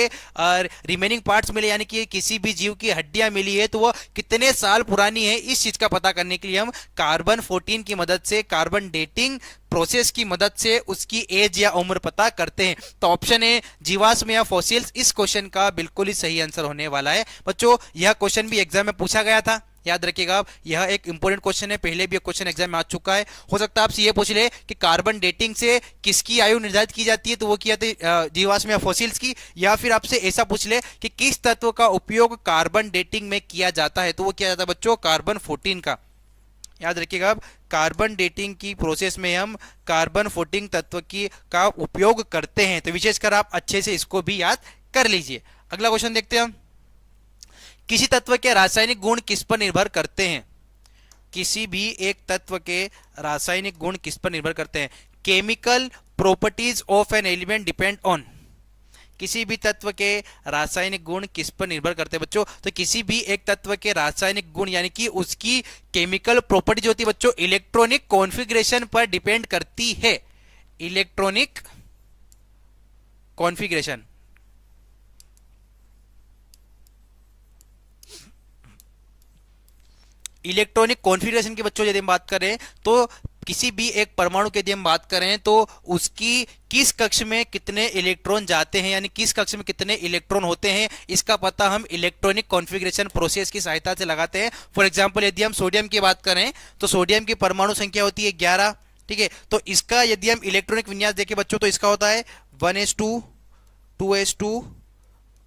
रिमेनिंग पार्ट्स मिले यानी कि किसी भी जीव की हड्डियां मिली है तो वो कितने साल पुरानी है, इस चीज का पता करने के लिए हम कार्बन 14 की मदद से, कार्बन डेटिंग प्रोसेस की मदद से उसकी एज या उम्र पता करते हैं। तो ऑप्शन ए जीवाश्म या फॉसिल्स इस क्वेश्चन का बिल्कुल ही सही आंसर होने वाला है। बच्चों यह क्वेश्चन भी एग्जाम में पूछा गया था, याद रखिएगा आप, यह एक इंपॉर्टेंट क्वेश्चन है, पहले भी एक क्वेश्चन एग्जाम में आ चुका है। हो सकता है आपसे ये पूछ ले कि कार्बन डेटिंग से किसकी आयु निर्धारित की जाती है, तो वो किया था जीवाश्म या फॉसिल्स की। या फिर आपसे ऐसा पूछ ले कि किस तत्व का उपयोग कार्बन डेटिंग में किया जाता है, तो वो किया जाता है बच्चों कार्बन 14 का। याद रखिएगा आप, कार्बन डेटिंग की प्रोसेस में हम कार्बन 14 तत्व की का उपयोग करते हैं। तो विशेषकर आप अच्छे से इसको भी याद कर लीजिए। अगला क्वेश्चन देखते हैं हम। किसी तत्व के रासायनिक गुण किस पर निर्भर करते हैं? किसी भी एक तत्व के रासायनिक गुण किस पर निर्भर करते हैं? Chemical properties of an element depend on. किसी भी तत्व के रासायनिक गुण किस पर निर्भर करते हैं बच्चों? तो किसी भी एक तत्व के रासायनिक गुण यानी कि उसकी केमिकल प्रॉपर्टी जो होती है बच्चों इलेक्ट्रॉनिक कॉन्फ़िगरेशन पर डिपेंड करती है। इलेक्ट्रॉनिक कॉन्फ़िगरेशन, इलेक्ट्रॉनिक कॉन्फ़िगरेशन की बच्चों यदि हम बात करें तो किसी भी एक परमाणु की यदि हम बात करें तो उसकी किस कक्ष में कितने इलेक्ट्रॉन जाते हैं यानी किस कक्ष में कितने इलेक्ट्रॉन होते हैं, इसका पता हम इलेक्ट्रॉनिक कॉन्फ़िगरेशन प्रोसेस की सहायता से लगाते हैं। फॉर एग्जांपल यदि हम सोडियम की बात करें तो सोडियम की परमाणु संख्या होती है 11, ठीक है। तो इसका यदि हम इलेक्ट्रॉनिक विन्यास देखें बच्चों तो इसका होता है 1s2 2s2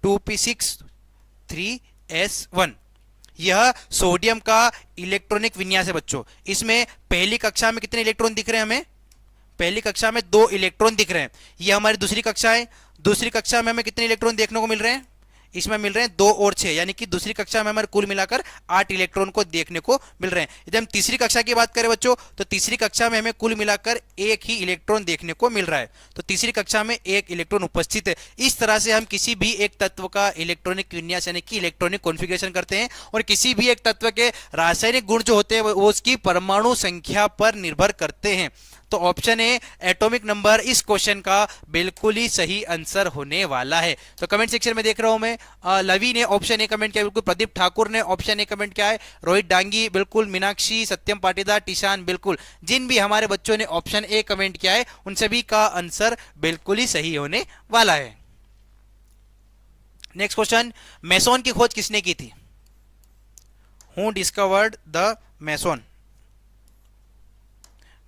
2p6 3s1। यह सोडियम का इलेक्ट्रॉनिक विन्यास है बच्चों। इसमें पहली कक्षा में कितने इलेक्ट्रॉन दिख रहे हैं हमें? पहली कक्षा में 2 इलेक्ट्रॉन दिख रहे हैं। यह हमारी दूसरी कक्षा है। दूसरी कक्षा में हमें कितने इलेक्ट्रॉन देखने को मिल रहे हैं? इसमें मिल रहे हैं 2 और 6, यानी कि दूसरी कक्षा में हमारे कुल मिलाकर 8 इलेक्ट्रॉन को देखने को मिल रहे हैं। यदि हम तीसरी कक्षा की बात करें बच्चों तो तीसरी कक्षा में हमें कुल मिलाकर 1 ही इलेक्ट्रॉन देखने को मिल रहा है। तो तीसरी कक्षा में 1 इलेक्ट्रॉन उपस्थित है। इस तरह से हम किसी भी एक तत्व का इलेक्ट्रॉनिक विन्यास यानी कि इलेक्ट्रॉनिक कॉन्फ़िगरेशन करते हैं, और किसी भी एक तत्व के रासायनिक गुण जो होते हैं वो उसकी परमाणु संख्या पर निर्भर करते हैं। तो ऑप्शन ए एटॉमिक नंबर इस क्वेश्चन का बिल्कुल ही सही आंसर होने वाला है। तो कमेंट सेक्शन में देख रहा हूं मैं, लवी ने ऑप्शन ए कमेंट किया बिल्कुल, प्रदीप ठाकुर ने ऑप्शन ए कमेंट किया है, रोहित डांगी बिल्कुल, मीनाक्षी, सत्यम पाटीदार, टिशान बिल्कुल। जिन भी हमारे बच्चों ने ऑप्शन ए कमेंट किया है उन सभी का आंसर बिल्कुल ही सही होने वाला है। नेक्स्ट क्वेश्चन, मेसोन की खोज किसने की थी? Who discovered the meson?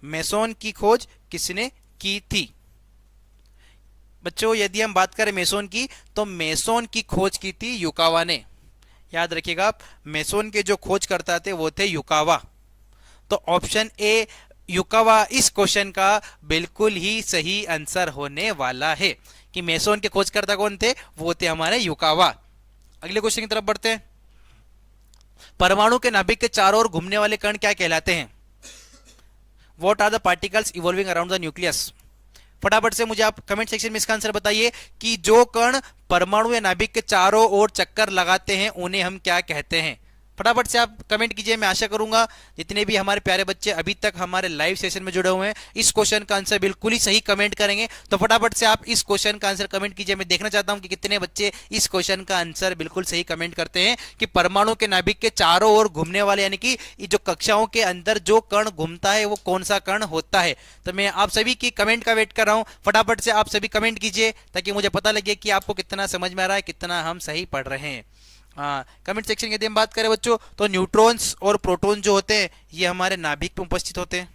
Meson की खोज किसने की थी? बच्चों यदि हम बात करें मेसोन की तो मेसोन की खोज की थी युकावा ने। याद रखिएगा आप, मेसोन के जो खोज करता थे वो थे युकावा। तो ऑप्शन ए युकावा इस क्वेश्चन का बिल्कुल ही सही आंसर होने वाला है कि मेसोन के खोजकर्ता कौन थे, वो थे हमारे युकावा। अगले क्वेश्चन की तरफ बढ़ते हैं। परमाणु के नाभिक के चारों ओर घूमने वाले कण क्या कहलाते हैं? What are the particles evolving around the nucleus? फटाफट से मुझे आप कमेंट सेक्शन में इसका आंसर बताइए कि जो कण परमाणु या नाभिक के चारों ओर चक्कर लगाते हैं उन्हें हम क्या कहते हैं? फटाफट से आप कमेंट कीजिए। मैं आशा करूंगा जितने भी हमारे प्यारे बच्चे अभी तक हमारे लाइव सेशन में जुड़े हुए हैं इस क्वेश्चन का आंसर बिल्कुल ही सही कमेंट करेंगे। तो फटाफट से आप इस क्वेश्चन का आंसर कमेंट कीजिए। मैं देखना चाहता हूं कि कितने बच्चे इस क्वेश्चन का आंसर बिल्कुल सही कमेंट करते हैं कि परमाणु के नाभिक के चारों ओर घूमने वाले यानी कि जो कक्षाओं के अंदर जो कण घूमता है वो कौन सा कण होता है। तो मैं आप सभी की कमेंट का वेट कर रहा हूं। फटाफट से आप सभी कमेंट कीजिए ताकि मुझे पता लगे कि आपको कितना समझ में आ रहा है, कितना हम सही पढ़ रहे हैं। कमेंट सेक्शन की यदि हम बात करें बच्चों तो न्यूट्रॉन्स और प्रोटॉन जो होते हैं ये हमारे नाभिक में उपस्थित होते हैं।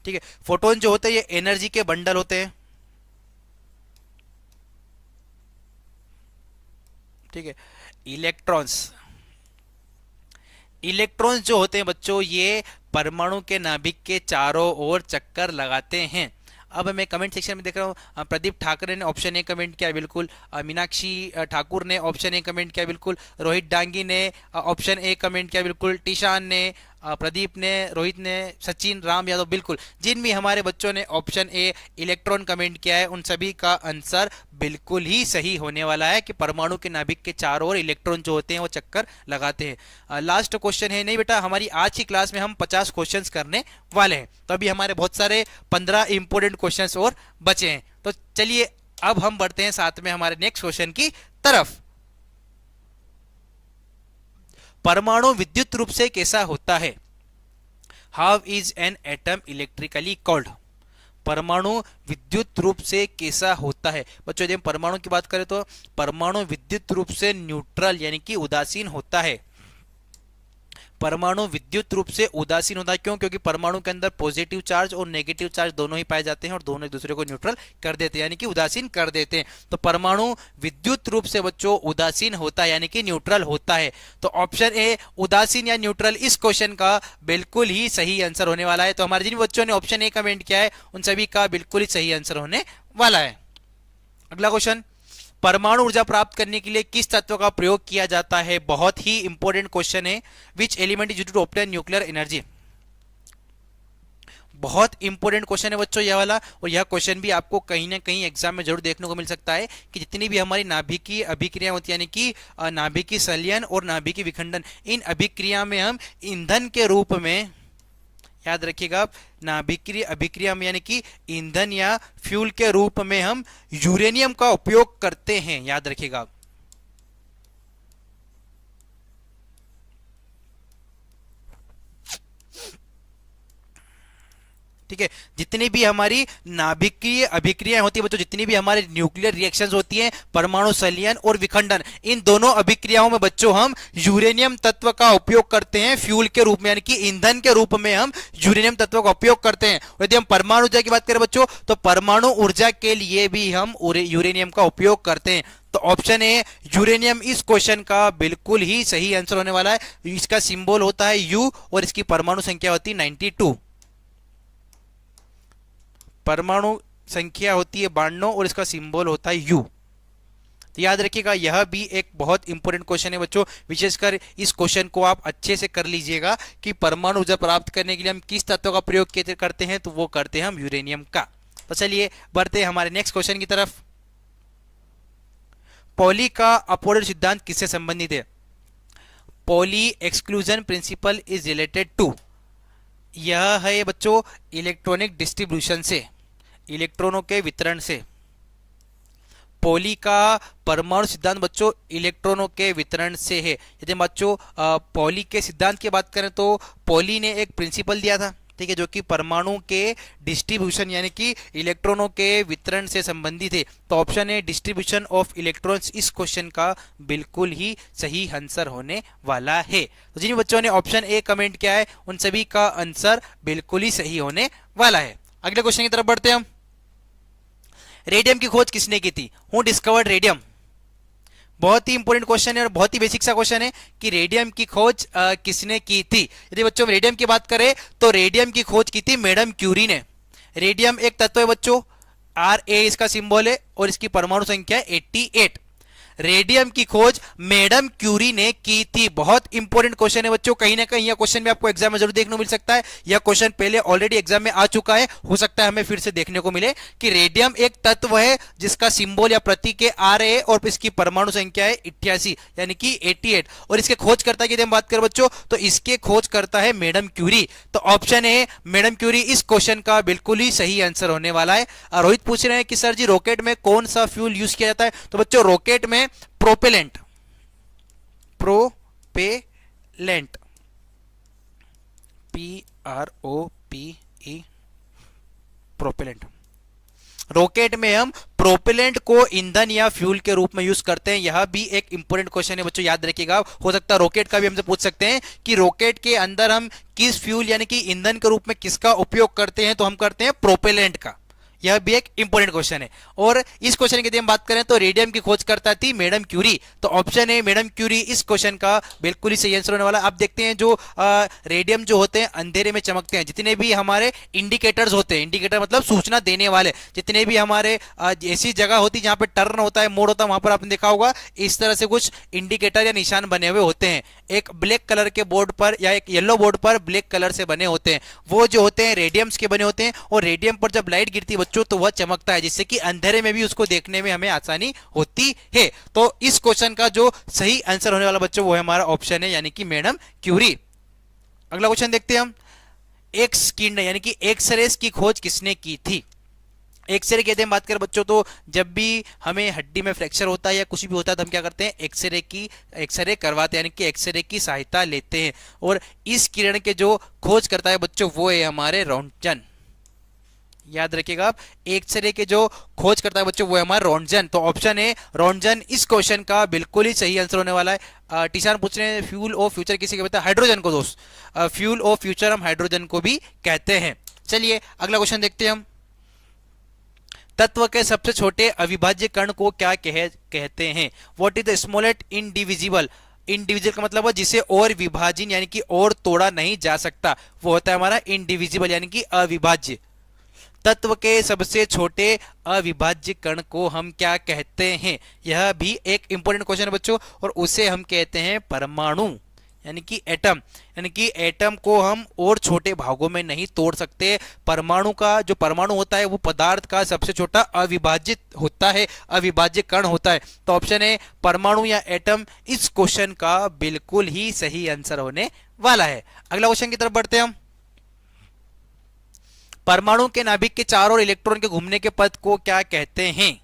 ठीक है, फोटोन जो होते हैं ये एनर्जी के बंडल होते हैं। ठीक है, इलेक्ट्रॉन्स इलेक्ट्रॉन्स जो होते हैं बच्चों ये परमाणु के नाभिक के चारों ओर चक्कर लगाते हैं। अब मैं कमेंट सेक्शन में देख रहा हूँ प्रदीप ठाकरे ने ऑप्शन ए कमेंट किया बिल्कुल, मीनाक्षी ठाकुर ने ऑप्शन ए कमेंट किया बिल्कुल, रोहित डांगी ने ऑप्शन ए कमेंट किया बिल्कुल, टीशान ने, प्रदीप ने, रोहित ने, सचिन, राम यादव बिल्कुल। जिन भी हमारे बच्चों ने ऑप्शन ए इलेक्ट्रॉन कमेंट किया है उन सभी का आंसर बिल्कुल ही सही होने वाला है कि परमाणु के नाभिक के चारों ओर इलेक्ट्रॉन जो होते हैं वो चक्कर लगाते हैं। लास्ट क्वेश्चन है नहीं बेटा, हमारी आज की क्लास में हम 50 क्वेश्चंस करने वाले हैं, तो अभी हमारे बहुत सारे 15 इंपोर्टेंट क्वेश्चंस और बचे हैं। तो चलिए अब हम बढ़ते हैं साथ में हमारे नेक्स्ट क्वेश्चन की तरफ। परमाणु विद्युत रूप से कैसा होता है? How is an atom electrically called? परमाणु विद्युत रूप से कैसा होता है? बच्चों यदि हम परमाणु की बात करें तो परमाणु विद्युत रूप से न्यूट्रल यानी कि उदासीन होता है। परमाणु विद्युत रूप से उदासीन होता है क्यों? क्योंकि परमाणु के अंदर पॉजिटिव चार्ज और नेगेटिव चार्ज दोनों ही पाए जाते हैं और दोनों एक दूसरे को न्यूट्रल कर देते हैं यानी कि उदासीन कर देते हैं। तो परमाणु विद्युत रूप से बच्चों उदासीन होता है यानी कि न्यूट्रल होता है। तो ऑप्शन ए उदासीन या न्यूट्रल इस क्वेश्चन का बिल्कुल ही सही आंसर होने वाला है। तो हमारे जिन बच्चों ने ऑप्शन ए कमेंट किया है उन सभी का बिल्कुल ही सही आंसर होने वाला है। अगला क्वेश्चन, परमाणु ऊर्जा प्राप्त करने के लिए किस तत्व का प्रयोग किया जाता है? बहुत ही इंपॉर्टेंट क्वेश्चन है। Which element is used to obtain nuclear energy? बहुत इंपॉर्टेंट क्वेश्चन है बच्चों यह वाला, और यह क्वेश्चन भी आपको कहीं ना कहीं एग्जाम में जरूर देखने को मिल सकता है कि जितनी भी हमारी नाभिकीय अभिक्रिया होती है यानी कि नाभिकीय संलयन और नाभिकीय विखंडन, इन अभिक्रिया में हम ईंधन के रूप में, याद रखिएगा, नाभिकीय अभिक्रिया में यानी कि ईंधन या फ्यूल के रूप में हम यूरेनियम का उपयोग करते हैं। याद रखिएगा। ठीक है, जितनी भी हमारी नाभिकीय अभिक्रियाएं होती है बच्चों, जितनी भी हमारे न्यूक्लियर रिएक्शंस होती हैं, परमाणु संलयन और विखंडन, इन दोनों अभिक्रियाओं में बच्चों हम यूरेनियम तत्व का उपयोग करते हैं फ्यूल के रूप में यानी कि ईंधन के रूप में हम यूरेनियम तत्व का उपयोग करते हैं। यदि हम परमाणु ऊर्जा की बात करें बच्चों तो परमाणु ऊर्जा के लिए भी हम यूरेनियम का उपयोग करते हैं। तो ऑप्शन ए यूरेनियम इस क्वेश्चन का बिल्कुल ही सही आंसर होने वाला है। इसका सिंबल होता है यू और इसकी परमाणु संख्या होती है 92। परमाणु संख्या होती है 92 और इसका सिंबल होता है यू। तो याद रखिएगा यह भी एक बहुत इंपॉर्टेंट क्वेश्चन है बच्चों, विशेषकर इस क्वेश्चन को आप अच्छे से कर लीजिएगा कि परमाणु ऊर्जा प्राप्त करने के लिए हम किस तत्व का प्रयोग करते हैं, तो वो करते हैं हम यूरेनियम का। तो चलिए बढ़ते हैं हमारे नेक्स्ट क्वेश्चन की तरफ। पॉली का अपवार्ड सिद्धांत किससे संबंधित है? Pauli exclusion principle is related to, यह है बच्चों इलेक्ट्रॉनिक डिस्ट्रीब्यूशन से, इलेक्ट्रॉनों के वितरण से। पॉली का परमाणु सिद्धांत बच्चों इलेक्ट्रॉनों के वितरण से है। यदि बच्चों पॉली के सिद्धांत की बात करें तो पॉली ने एक प्रिंसिपल दिया था, ठीक है, जो कि परमाणु के डिस्ट्रीब्यूशन यानी कि इलेक्ट्रॉनों के वितरण से संबंधित है। तो ऑप्शन है डिस्ट्रीब्यूशन ऑफ इलेक्ट्रॉन्स इस क्वेश्चन का बिल्कुल ही सही आंसर होने वाला है। तो जिन बच्चों ने ऑप्शन ए कमेंट किया है उन सभी का आंसर बिल्कुल ही सही होने वाला है। अगले क्वेश्चन की तरफ बढ़ते हैं हम। रेडियम की खोज किसने की थी? Who discovered radium? बहुत ही इंपॉर्टेंट क्वेश्चन है और बहुत ही बेसिक सा क्वेश्चन है कि रेडियम की खोज किसने की थी। यदि बच्चों रेडियम की बात करें तो रेडियम की खोज की थी मैडम क्यूरी ने। रेडियम एक तत्व है बच्चों, Ra इसका सिंबल है और इसकी परमाणु संख्या है 88। रेडियम की खोज मैडम क्यूरी ने की थी। बहुत इंपॉर्टेंट क्वेश्चन है बच्चों, कहीं ना कहीं यह क्वेश्चन भी आपको एग्जाम में जरूर देखने को मिल सकता है। यह क्वेश्चन पहले ऑलरेडी एग्जाम में आ चुका है, हो सकता है हमें फिर से देखने को मिले कि रेडियम एक तत्व है जिसका सिंबल या प्रतीक है Ra और इसकी परमाणु संख्या है 88 यानी कि 88। और इसके खोज करता की हम बात करें बच्चों तो इसके खोज करता है मैडम क्यूरी। तो ऑप्शन है मैडम क्यूरी इस क्वेश्चन का बिल्कुल ही सही आंसर होने वाला है। रोहित पूछ रहे हैं कि सर जी रॉकेट में कौन सा फ्यूल यूज किया जाता है। तो बच्चों रॉकेट में प्रोपेलेंट PROPE प्रोपेलेंट। रॉकेट में हम प्रोपेलेंट को ईंधन या फ्यूल के रूप में यूज करते हैं। यह भी एक इंपॉर्टेंट क्वेश्चन है बच्चों, याद रखिएगा। हो सकता है रॉकेट का भी हमसे पूछ सकते हैं कि रॉकेट के अंदर हम किस फ्यूल यानी कि ईंधन के रूप में किसका उपयोग करते हैं, तो हम करते हैं प्रोपेलेंट का। यह भी एक इंपॉर्टेंट क्वेश्चन है। और इस क्वेश्चन की यदि हम बात करें तो रेडियम की खोज करता थी मैडम क्यूरी। तो ऑप्शन है मैडम क्यूरी इस क्वेश्चन का बिल्कुल ही सही आंसर होने वाला। आप देखते हैं जो रेडियम जो होते हैं अंधेरे में चमकते हैं। जितने भी हमारे इंडिकेटर्स होते हैं, इंडिकेटर मतलब सूचना देने वाले, जितने भी हमारे ऐसी जगह होती है जहां पर टर्न होता है, मोड़ होता है, वहां पर आपने देखा होगा इस तरह से कुछ इंडिकेटर या निशान बने हुए होते हैं। एक ब्लैक कलर के बोर्ड पर या एक येलो बोर्ड पर ब्लैक कलर से बने होते हैं, वो जो होते हैं रेडियम्स के बने होते हैं। और रेडियम पर जब लाइट गिरती है बच्चों तो वह चमकता है, जिससे कि अंधेरे में भी उसको देखने में हमें आसानी होती है। तो इस क्वेश्चन का जो सही आंसर होने वाला बच्चों वो है हमारा ऑप्शन है यानी कि मैडम क्यूरी। अगला क्वेश्चन देखते हैं हम। एक्स किरण यानी कि एक्सरेज की खोज किसने की थी। एक्सरे कहते हैं बात करें बच्चों तो जब भी हमें हड्डी में फ्रैक्चर होता है या कुछ भी होता है तो हम क्या करते हैं एक्सरे करवाते हैं यानी कि एक्सरे की सहायता लेते हैं। और इस किरण के जो खोज करता है बच्चों वो है हमारे रोंटगन। याद रखिएगा आप, एक्सरे के जो खोज करता है बच्चों वो है हमारा रोंटगन। तो ऑप्शन है रोंटगन इस क्वेश्चन का बिल्कुल ही सही आंसर होने वाला है। टीचर पूछ रहे हैं फ्यूल ऑफ फ्यूचर किसी के बताया, हाइड्रोजन को दोस्त। फ्यूल ऑफ फ्यूचर हम हाइड्रोजन को भी कहते हैं। चलिए अगला क्वेश्चन देखते हैं हम। तत्व के सबसे छोटे अविभाज्य कण को क्या कहते हैं। What is the smallest indivisible. Individual का मतलब है जिसे और विभाजन यानी कि और तोड़ा नहीं जा सकता, वो होता है हमारा इंडिविजिबल यानी कि अविभाज्य। तत्व के सबसे छोटे अविभाज्य कण को हम क्या कहते हैं। यह भी एक इंपॉर्टेंट क्वेश्चन है बच्चों और उसे हम कहते हैं परमाणु यानी कि एटम। यानी कि एटम को हम और छोटे भागों में नहीं तोड़ सकते। परमाणु का जो परमाणु होता है वो पदार्थ का सबसे छोटा अविभाजित होता है, अविभाज्य कण होता है। तो ऑप्शन है परमाणु या एटम इस क्वेश्चन का बिल्कुल ही सही आंसर होने वाला है। अगला क्वेश्चन की तरफ बढ़ते हैं हम। परमाणु के नाभिक के चारों ओर इलेक्ट्रॉन के घूमने के पथ को क्या कहते हैं।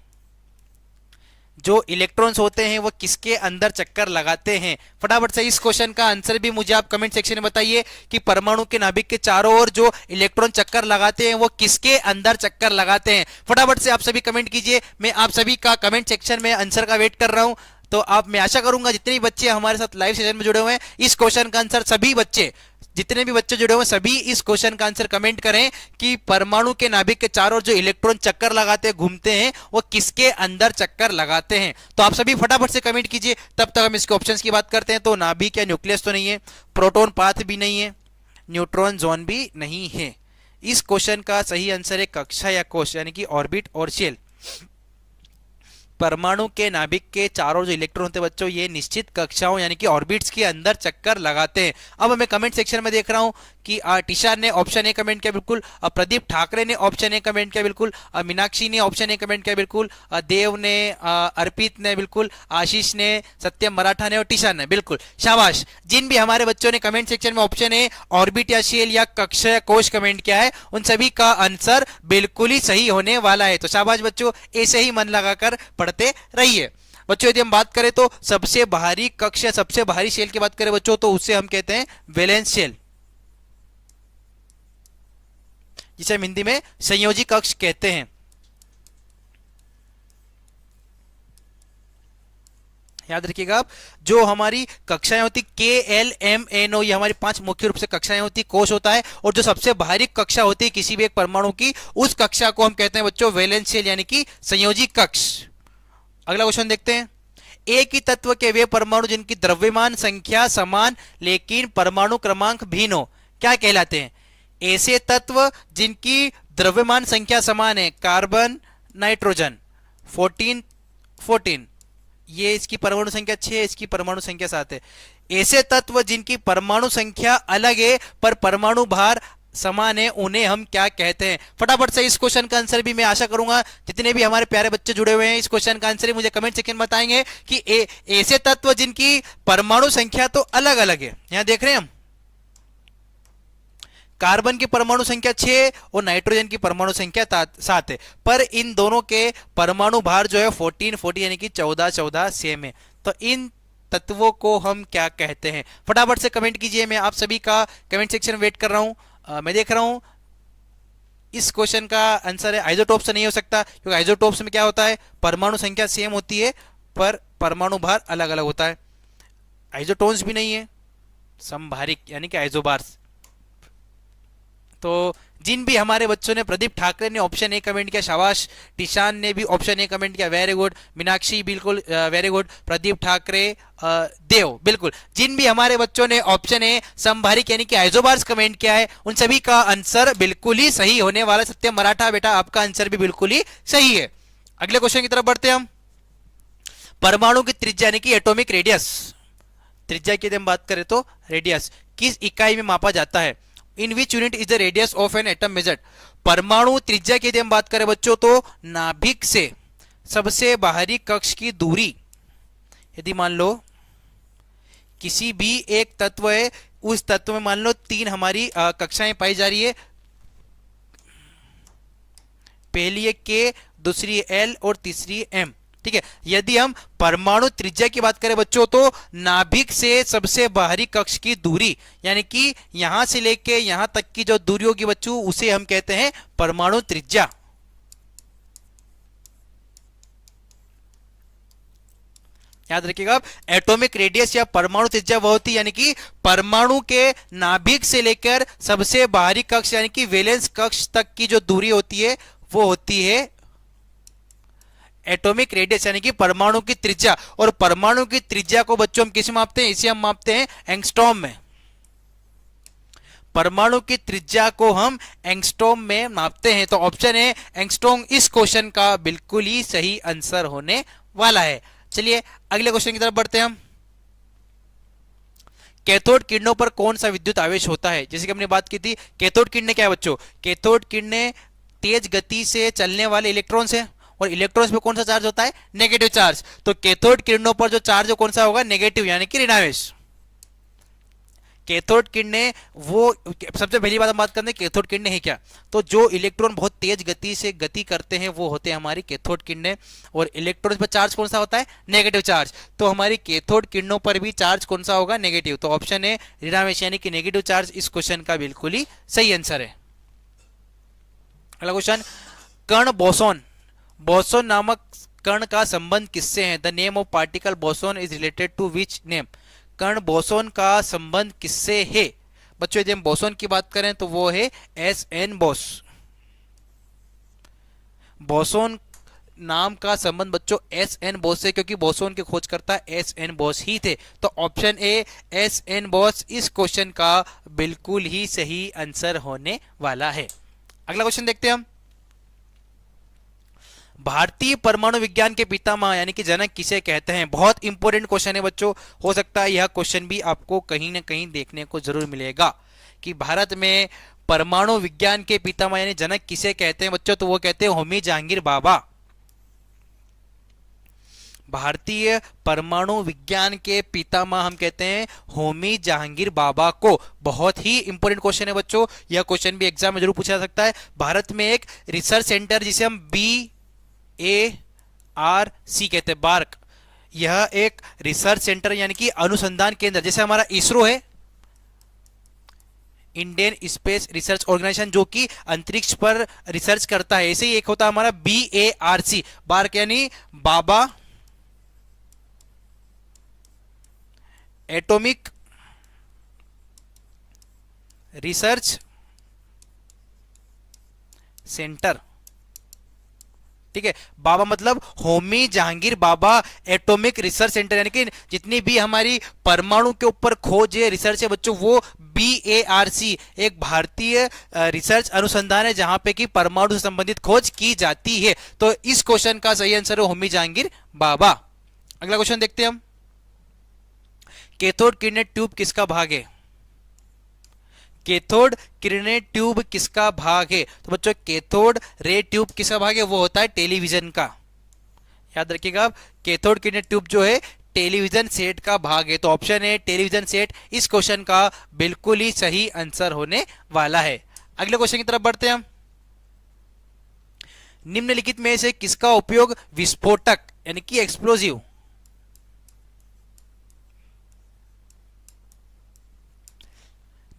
जो इलेक्ट्रॉन्स होते हैं वो किसके अंदर चक्कर लगाते हैं। फटाफट से इस क्वेश्चन का आंसर भी मुझे आप कमेंट सेक्शन में बताइए कि परमाणु के नाभिक के चारों ओर जो इलेक्ट्रॉन चक्कर लगाते हैं वो किसके अंदर चक्कर लगाते हैं। फटाफट से आप सभी कमेंट कीजिए, मैं आप सभी का कमेंट सेक्शन में आंसर का वेट कर रहा हूं। तो आप मैं आशा करूंगा जितने भी बच्चे हमारे साथ लाइव सेशन में जुड़े हुए हैं इस क्वेश्चन का आंसर सभी बच्चे, जितने भी बच्चे जुड़े हुए हैं सभी इस क्वेश्चन का आंसर कमेंट करें कि परमाणु के नाभिक के चारों ओर जो इलेक्ट्रॉन चक्कर लगाते हैं घूमते हैं वो किसके अंदर चक्कर लगाते हैं। तो आप सभी फटाफट से कमेंट कीजिए, तब तक हम इसके ऑप्शंस की बात करते हैं। तो नाभिक या न्यूक्लियस तो नहीं है, प्रोटॉन पाथ भी नहीं है, न्यूट्रॉन जोन भी नहीं है। इस क्वेश्चन का सही आंसर है कक्षा या कोश यानी कि ऑर्बिट और शेल। परमाणु के नाभिक के चारों जो इलेक्ट्रॉन होते हैं बच्चों ये निश्चित कक्षाओं यानी कि ऑर्बिट्स के अंदर चक्कर लगाते हैं। अब मैं कमेंट सेक्शन में देख रहा हूं कि टीशा ने ऑप्शन ए कमेंट किया बिल्कुल, प्रदीप ठाकरे ने ऑप्शन ए कमेंट किया बिल्कुल, मीनाक्षी ने ऑप्शन ए कमेंट किया बिल्कुल, देव ने, अर्पित ने बिल्कुल, आशीष ने, सत्यम मराठा ने और टीशा ने बिल्कुल। शाबाश, जिन भी हमारे बच्चों ने कमेंट सेक्शन में ऑप्शन ए ऑर्बिट या शेल या कक्षा या कोश कमेंट किया है उन सभी का आंसर बिल्कुल ही सही होने वाला है। तो शाबाश बच्चों, ऐसे ही मन लगाकर पढ़ते रहिए। बच्चों यदि हम बात करें तो सबसे बाहरी कक्षा सबसे बाहरी शेल की बात करें बच्चों तो उसे हम कहते हैं वैलेंस शेल, जिसे हम हिंदी में संयोजी कक्ष कहते हैं। याद रखिएगा आप, जो हमारी कक्षाएं होती KLMNO ये हमारी 5 मुख्य रूप से कक्षाएं होती, कोश होता है, और जो सबसे बाहरी कक्षा होती है किसी भी एक परमाणु की उस कक्षा को हम कहते हैं बच्चों वैलेंस शेल यानी कि संयोजी कक्ष। अगला क्वेश्चन देखते हैं। एक ही तत्व के वे परमाणु जिनकी द्रव्यमान संख्या समान लेकिन परमाणु क्रमांक भिन्न हो क्या कहलाते हैं? ऐसे तत्व जिनकी द्रव्यमान संख्या समान है, कार्बन नाइट्रोजन 14 14, ये इसकी परमाणु संख्या 6, इसकी परमाणु संख्या 7 है। ऐसे तत्व जिनकी परमाणु संख्या अलग है पर परमाणु भार समान है उन्हें हम क्या कहते हैं? फटाफट से इस क्वेश्चन का आंसर भी मैं आशा करूंगा जितने भी हमारे प्यारे बच्चे जुड़े हुए हैं इस क्वेश्चन का आंसर मुझे कमेंट सेक्शन में बताएंगे कि ऐसे तत्व जिनकी परमाणु संख्या तो अलग अलग है। यहां देख रहे हैं हम कार्बन की परमाणु संख्या 6 और नाइट्रोजन की परमाणु संख्या 7 है, पर इन दोनों के परमाणु भार जो है 14 14 यानी कि 14 14 सेम है। तो इन तत्वों को हम क्या कहते हैं? फटाफट से कमेंट कीजिए, मैं आप सभी का कमेंट सेक्शन में वेट कर रहा हूं। मैं देख रहा हूं इस क्वेश्चन का आंसर है आइसोटोप से नहीं हो सकता, क्योंकि आइसोटोप्स में क्या होता है, परमाणु संख्या सेम होती है पर परमाणु भार अलग अलग होता है। आइसोटोन्स भी नहीं है, समभारिक यानी कि आइसोबार्स। तो जिन भी हमारे बच्चों ने, प्रदीप ठाकरे ने ऑप्शन ए कमेंट किया, शाबाश। टिशान ने भी ऑप्शन ए कमेंट किया, वेरी गुड। मीनाक्षी बिल्कुल वेरी गुड। प्रदीप ठाकरे, देव बिल्कुल। जिन भी हमारे बच्चों ने ऑप्शन ए समभारिक यानी कि आइसोबार्स कमेंट किया है उन सभी का आंसर बिल्कुल ही सही होने वाला। सत्यम मराठा बेटा आपका आंसर भी बिल्कुल ही सही है। अगले क्वेश्चन की तरफ बढ़ते हैं हम। परमाणु की त्रिज्या यानी कि एटॉमिक रेडियस, त्रिज्या की यदि हम बात करें तो रेडियस किस इकाई में मापा जाता है? In which unit is the radius of an atom measured? परमाणु त्रिज्या की यदि हम बात करें बच्चों तो नाभिक से सबसे बाहरी कक्ष की दूरी, यदि मान लो किसी भी एक तत्व है, उस तत्व में मान लो 3 हमारी कक्षाएं पाई जा रही है, पहली है K, दूसरी है L और तीसरी है M। ठीक है, यदि हम परमाणु त्रिज्या की बात करें बच्चों तो नाभिक से सबसे बाहरी कक्ष की दूरी यानी कि यहां से लेके यहां तक की जो दूरी होगी बच्चों उसे हम कहते हैं परमाणु त्रिज्या। याद रखिएगा आप, एटॉमिक रेडियस या परमाणु त्रिज्या वह होती है यानी कि परमाणु के नाभिक से लेकर सबसे बाहरी कक्ष यानी कि वैलेंस कक्ष तक की जो दूरी होती है वो होती है एटॉमिक रेडियस यानी कि परमाणु की त्रिज्या। और परमाणु की त्रिज्या को बच्चों हम किस में मापते हैं? इसे हम मापते हैं एंगस्ट्रॉम में। परमाणु की त्रिज्या को हम एंगस्ट्रॉम में मापते हैं। तो ऑप्शन है एंगस्ट्रॉम इस क्वेश्चन का बिल्कुल ही सही आंसर होने वाला है। चलिए अगले क्वेश्चन की तरफ बढ़ते हैं हम। कैथोड किरणों पर कौन सा विद्युत आवेश होता है? जैसे कि हमने बात की थी, कैथोड किरणें क्या है बच्चों? कैथोड किरणें तेज गति से चलने वाले इलेक्ट्रॉन्स हैं और इलेक्ट्रॉन्स में कौन सा चार्ज होता है? Negative charge. तो कैथोड किरणों पर जो चार्ज कौन सा होगा? नेगेटिव यानी कि ऋणावेश। कैथोड किरणें वो, सबसे पहली बात हम बात करते हैं कैथोड किरणें है क्या, तो जो इलेक्ट्रॉन बहुत तेज गति से गति करते हैं वो होते हैं हमारी कैथोड किरणें। और इलेक्ट्रॉन पर चार्ज कौन सा होता है? Negative charge. तो हमारी कैथोड किरणों पर भी चार्ज कौन सा होगा? नेगेटिव। तो ऑप्शन है ऋणावेश यानी कि नेगेटिव चार्ज इस क्वेश्चन का बिल्कुल ही सही आंसर है। अगला क्वेश्चन, कण बोसोन, बोसोन नामक कण का संबंध किससे है? The name of particle boson is related to which name? कण बोसोन का संबंध किससे है बच्चों? यदि हम बोसोन की बात करें तो वो है एस.एन. बोस। बोसोन नाम का संबंध बच्चों एस.एन. बोस से, क्योंकि बोसोन के खोजकर्ता एस.एन. बोस ही थे। तो ऑप्शन ए एस.एन. बोस इस क्वेश्चन का बिल्कुल ही सही आंसर होने वाला है। अगला क्वेश्चन देखते हैं हम। भारतीय परमाणु विज्ञान के पितामह यानी कि जनक किसे कहते हैं? बहुत इंपॉर्टेंट क्वेश्चन है बच्चों, हो सकता है यह क्वेश्चन भी आपको कहीं ना कहीं देखने को जरूर मिलेगा कि भारत में परमाणु विज्ञान के पितामह यानी जनक किसे कहते हैं बच्चों? तो वो कहते हैं होमी जहांगीर बाबा। भारतीय परमाणु विज्ञान के पितामह हम कहते हैं होमी जहांगीर बाबा को। बहुत ही इंपॉर्टेंट क्वेश्चन है बच्चों, यह क्वेश्चन भी एग्जाम में जरूर पूछा जा सकता है। भारत में एक रिसर्च सेंटर जिसे हम BARC कहते हैं, बार्क, यह एक रिसर्च सेंटर यानी कि अनुसंधान केंद्र, जैसे हमारा इसरो है, इंडियन स्पेस रिसर्च ऑर्गेनाइजेशन, जो कि अंतरिक्ष पर रिसर्च करता है, ऐसे ही एक होता है हमारा BARC, बार्क यानी बाबा एटॉमिक रिसर्च सेंटर। ठीक है, बाबा मतलब Homi Jehangir Bhabha atomic research centre, यानी कि जितनी भी हमारी परमाणु के ऊपर खोज है, रिसर्च है बच्चों, वो BARC एक भारतीय रिसर्च अनुसंधान है जहां पे कि परमाणु से संबंधित खोज की जाती है। तो इस क्वेश्चन का सही आंसर है होमी जहांगीर बाबा। अगला क्वेश्चन देखते हैं हम, कैथोड किरणें ट्यूब किसका भाग है? कैथोड किरणें ट्यूब किसका भाग है? तो बच्चों कैथोड रे ट्यूब किसका भाग है? वो होता है टेलीविजन का। याद रखिएगा आप, कैथोड किरणें ट्यूब जो है टेलीविजन सेट का भाग है। तो ऑप्शन है टेलीविजन सेट इस क्वेश्चन का बिल्कुल ही सही आंसर होने वाला है। अगले क्वेश्चन की तरफ बढ़ते हैं हम, निम्नलिखित में से किसका उपयोग विस्फोटक यानी कि एक्सप्लोजिव,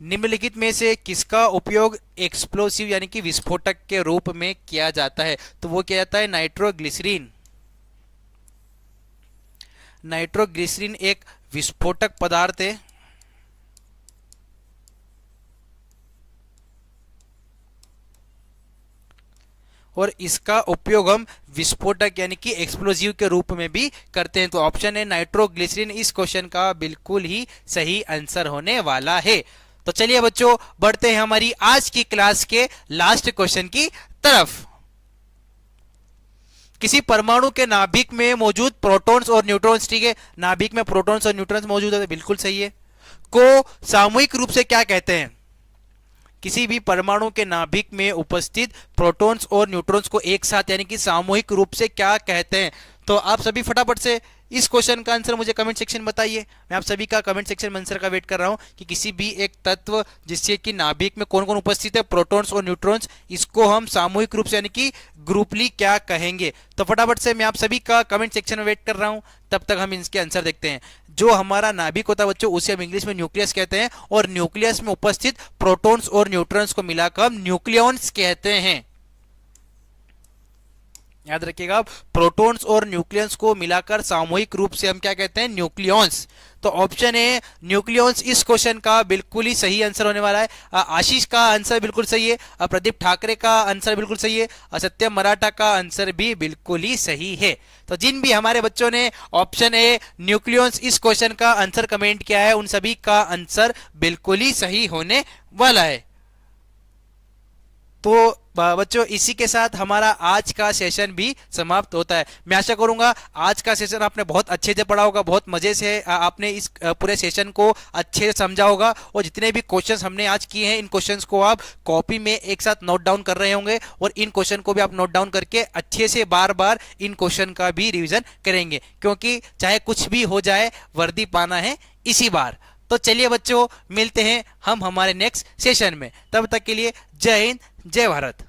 निम्नलिखित में से किसका उपयोग एक्सप्लोसिव यानी कि विस्फोटक के रूप में किया जाता है? तो वो किया जाता है नाइट्रोग्लिसरीन। नाइट्रोग्लिसरीन एक विस्फोटक पदार्थ है और इसका उपयोग हम विस्फोटक यानी कि एक्सप्लोजिव के रूप में भी करते हैं। तो ऑप्शन है नाइट्रोग्लिसरीन इस क्वेश्चन का बिल्कुल ही सही आंसर होने वाला है। तो चलिए बच्चों बढ़ते हैं हमारी आज की क्लास के लास्ट क्वेश्चन की तरफ। किसी परमाणु के नाभिक में मौजूद प्रोटॉन्स और न्यूट्रॉन्स, ठीक है, नाभिक में प्रोटॉन्स और न्यूट्रॉन्स मौजूद है, बिल्कुल सही है, को सामूहिक रूप से क्या कहते हैं? किसी भी परमाणु के नाभिक में उपस्थित प्रोटॉन्स और न्यूट्रॉन्स को एक साथ यानी कि सामूहिक रूप से क्या कहते हैं? तो आप सभी फटाफट से इस क्वेश्चन का आंसर मुझे कमेंट सेक्शन में बताइए। मैं आप सभी का कमेंट सेक्शन में आंसर का वेट कर रहा हूं कि किसी भी एक तत्व जिससे कि नाभिक में कौन कौन उपस्थित है, प्रोटॉन्स और न्यूट्रॉन्स, इसको हम सामूहिक रूप से यानी कि ग्रुपली क्या कहेंगे? तो फटाफट से मैं आप सभी का कमेंट सेक्शन में वेट कर रहा हूं, तब तक हम इसके आंसर देखते हैं। जो हमारा नाभिक होता है बच्चों उसे हम इंग्लिश में न्यूक्लियस कहते हैं और न्यूक्लियस में उपस्थित प्रोटॉन्स और न्यूट्रॉन्स को मिलाकर हम न्यूक्लियॉन्स कहते हैं। याद रखिएगा, प्रोटॉन्स और न्यूक्लियंस को मिलाकर सामूहिक रूप से हम क्या कहते हैं? न्यूक्लियॉन्स। तो ऑप्शन है न्यूक्लियॉन्स इस क्वेश्चन का बिल्कुल ही सही आंसर होने वाला है। आशीष का आंसर बिल्कुल सही है, प्रदीप ठाकरे का आंसर बिल्कुल सही है, सत्यम मराठा का आंसर भी बिल्कुल ही सही है। तो जिन भी हमारे बच्चों ने ऑप्शन ए न्यूक्लियॉन्स इस क्वेश्चन का आंसर कमेंट किया है उन सभी का आंसर बिल्कुल ही सही होने वाला है। तो बच्चों इसी के साथ हमारा आज का सेशन भी समाप्त होता है। मैं आशा करूंगा आज का सेशन आपने बहुत अच्छे से पढ़ा होगा, बहुत मजे से आपने इस पूरे सेशन को अच्छे से समझा होगा और जितने भी क्वेश्चंस हमने आज किए हैं इन क्वेश्चंस को आप कॉपी में एक साथ नोट डाउन कर रहे होंगे और इन क्वेश्चन को भी आप नोट डाउन करके अच्छे से बार बार इन क्वेश्चन का भी रिविजन करेंगे, क्योंकि चाहे कुछ भी हो जाए वर्दी पाना है इसी बार। तो चलिए बच्चों मिलते हैं हम हमारे नेक्स्ट सेशन में, तब तक के लिए जय हिंद जय भारत।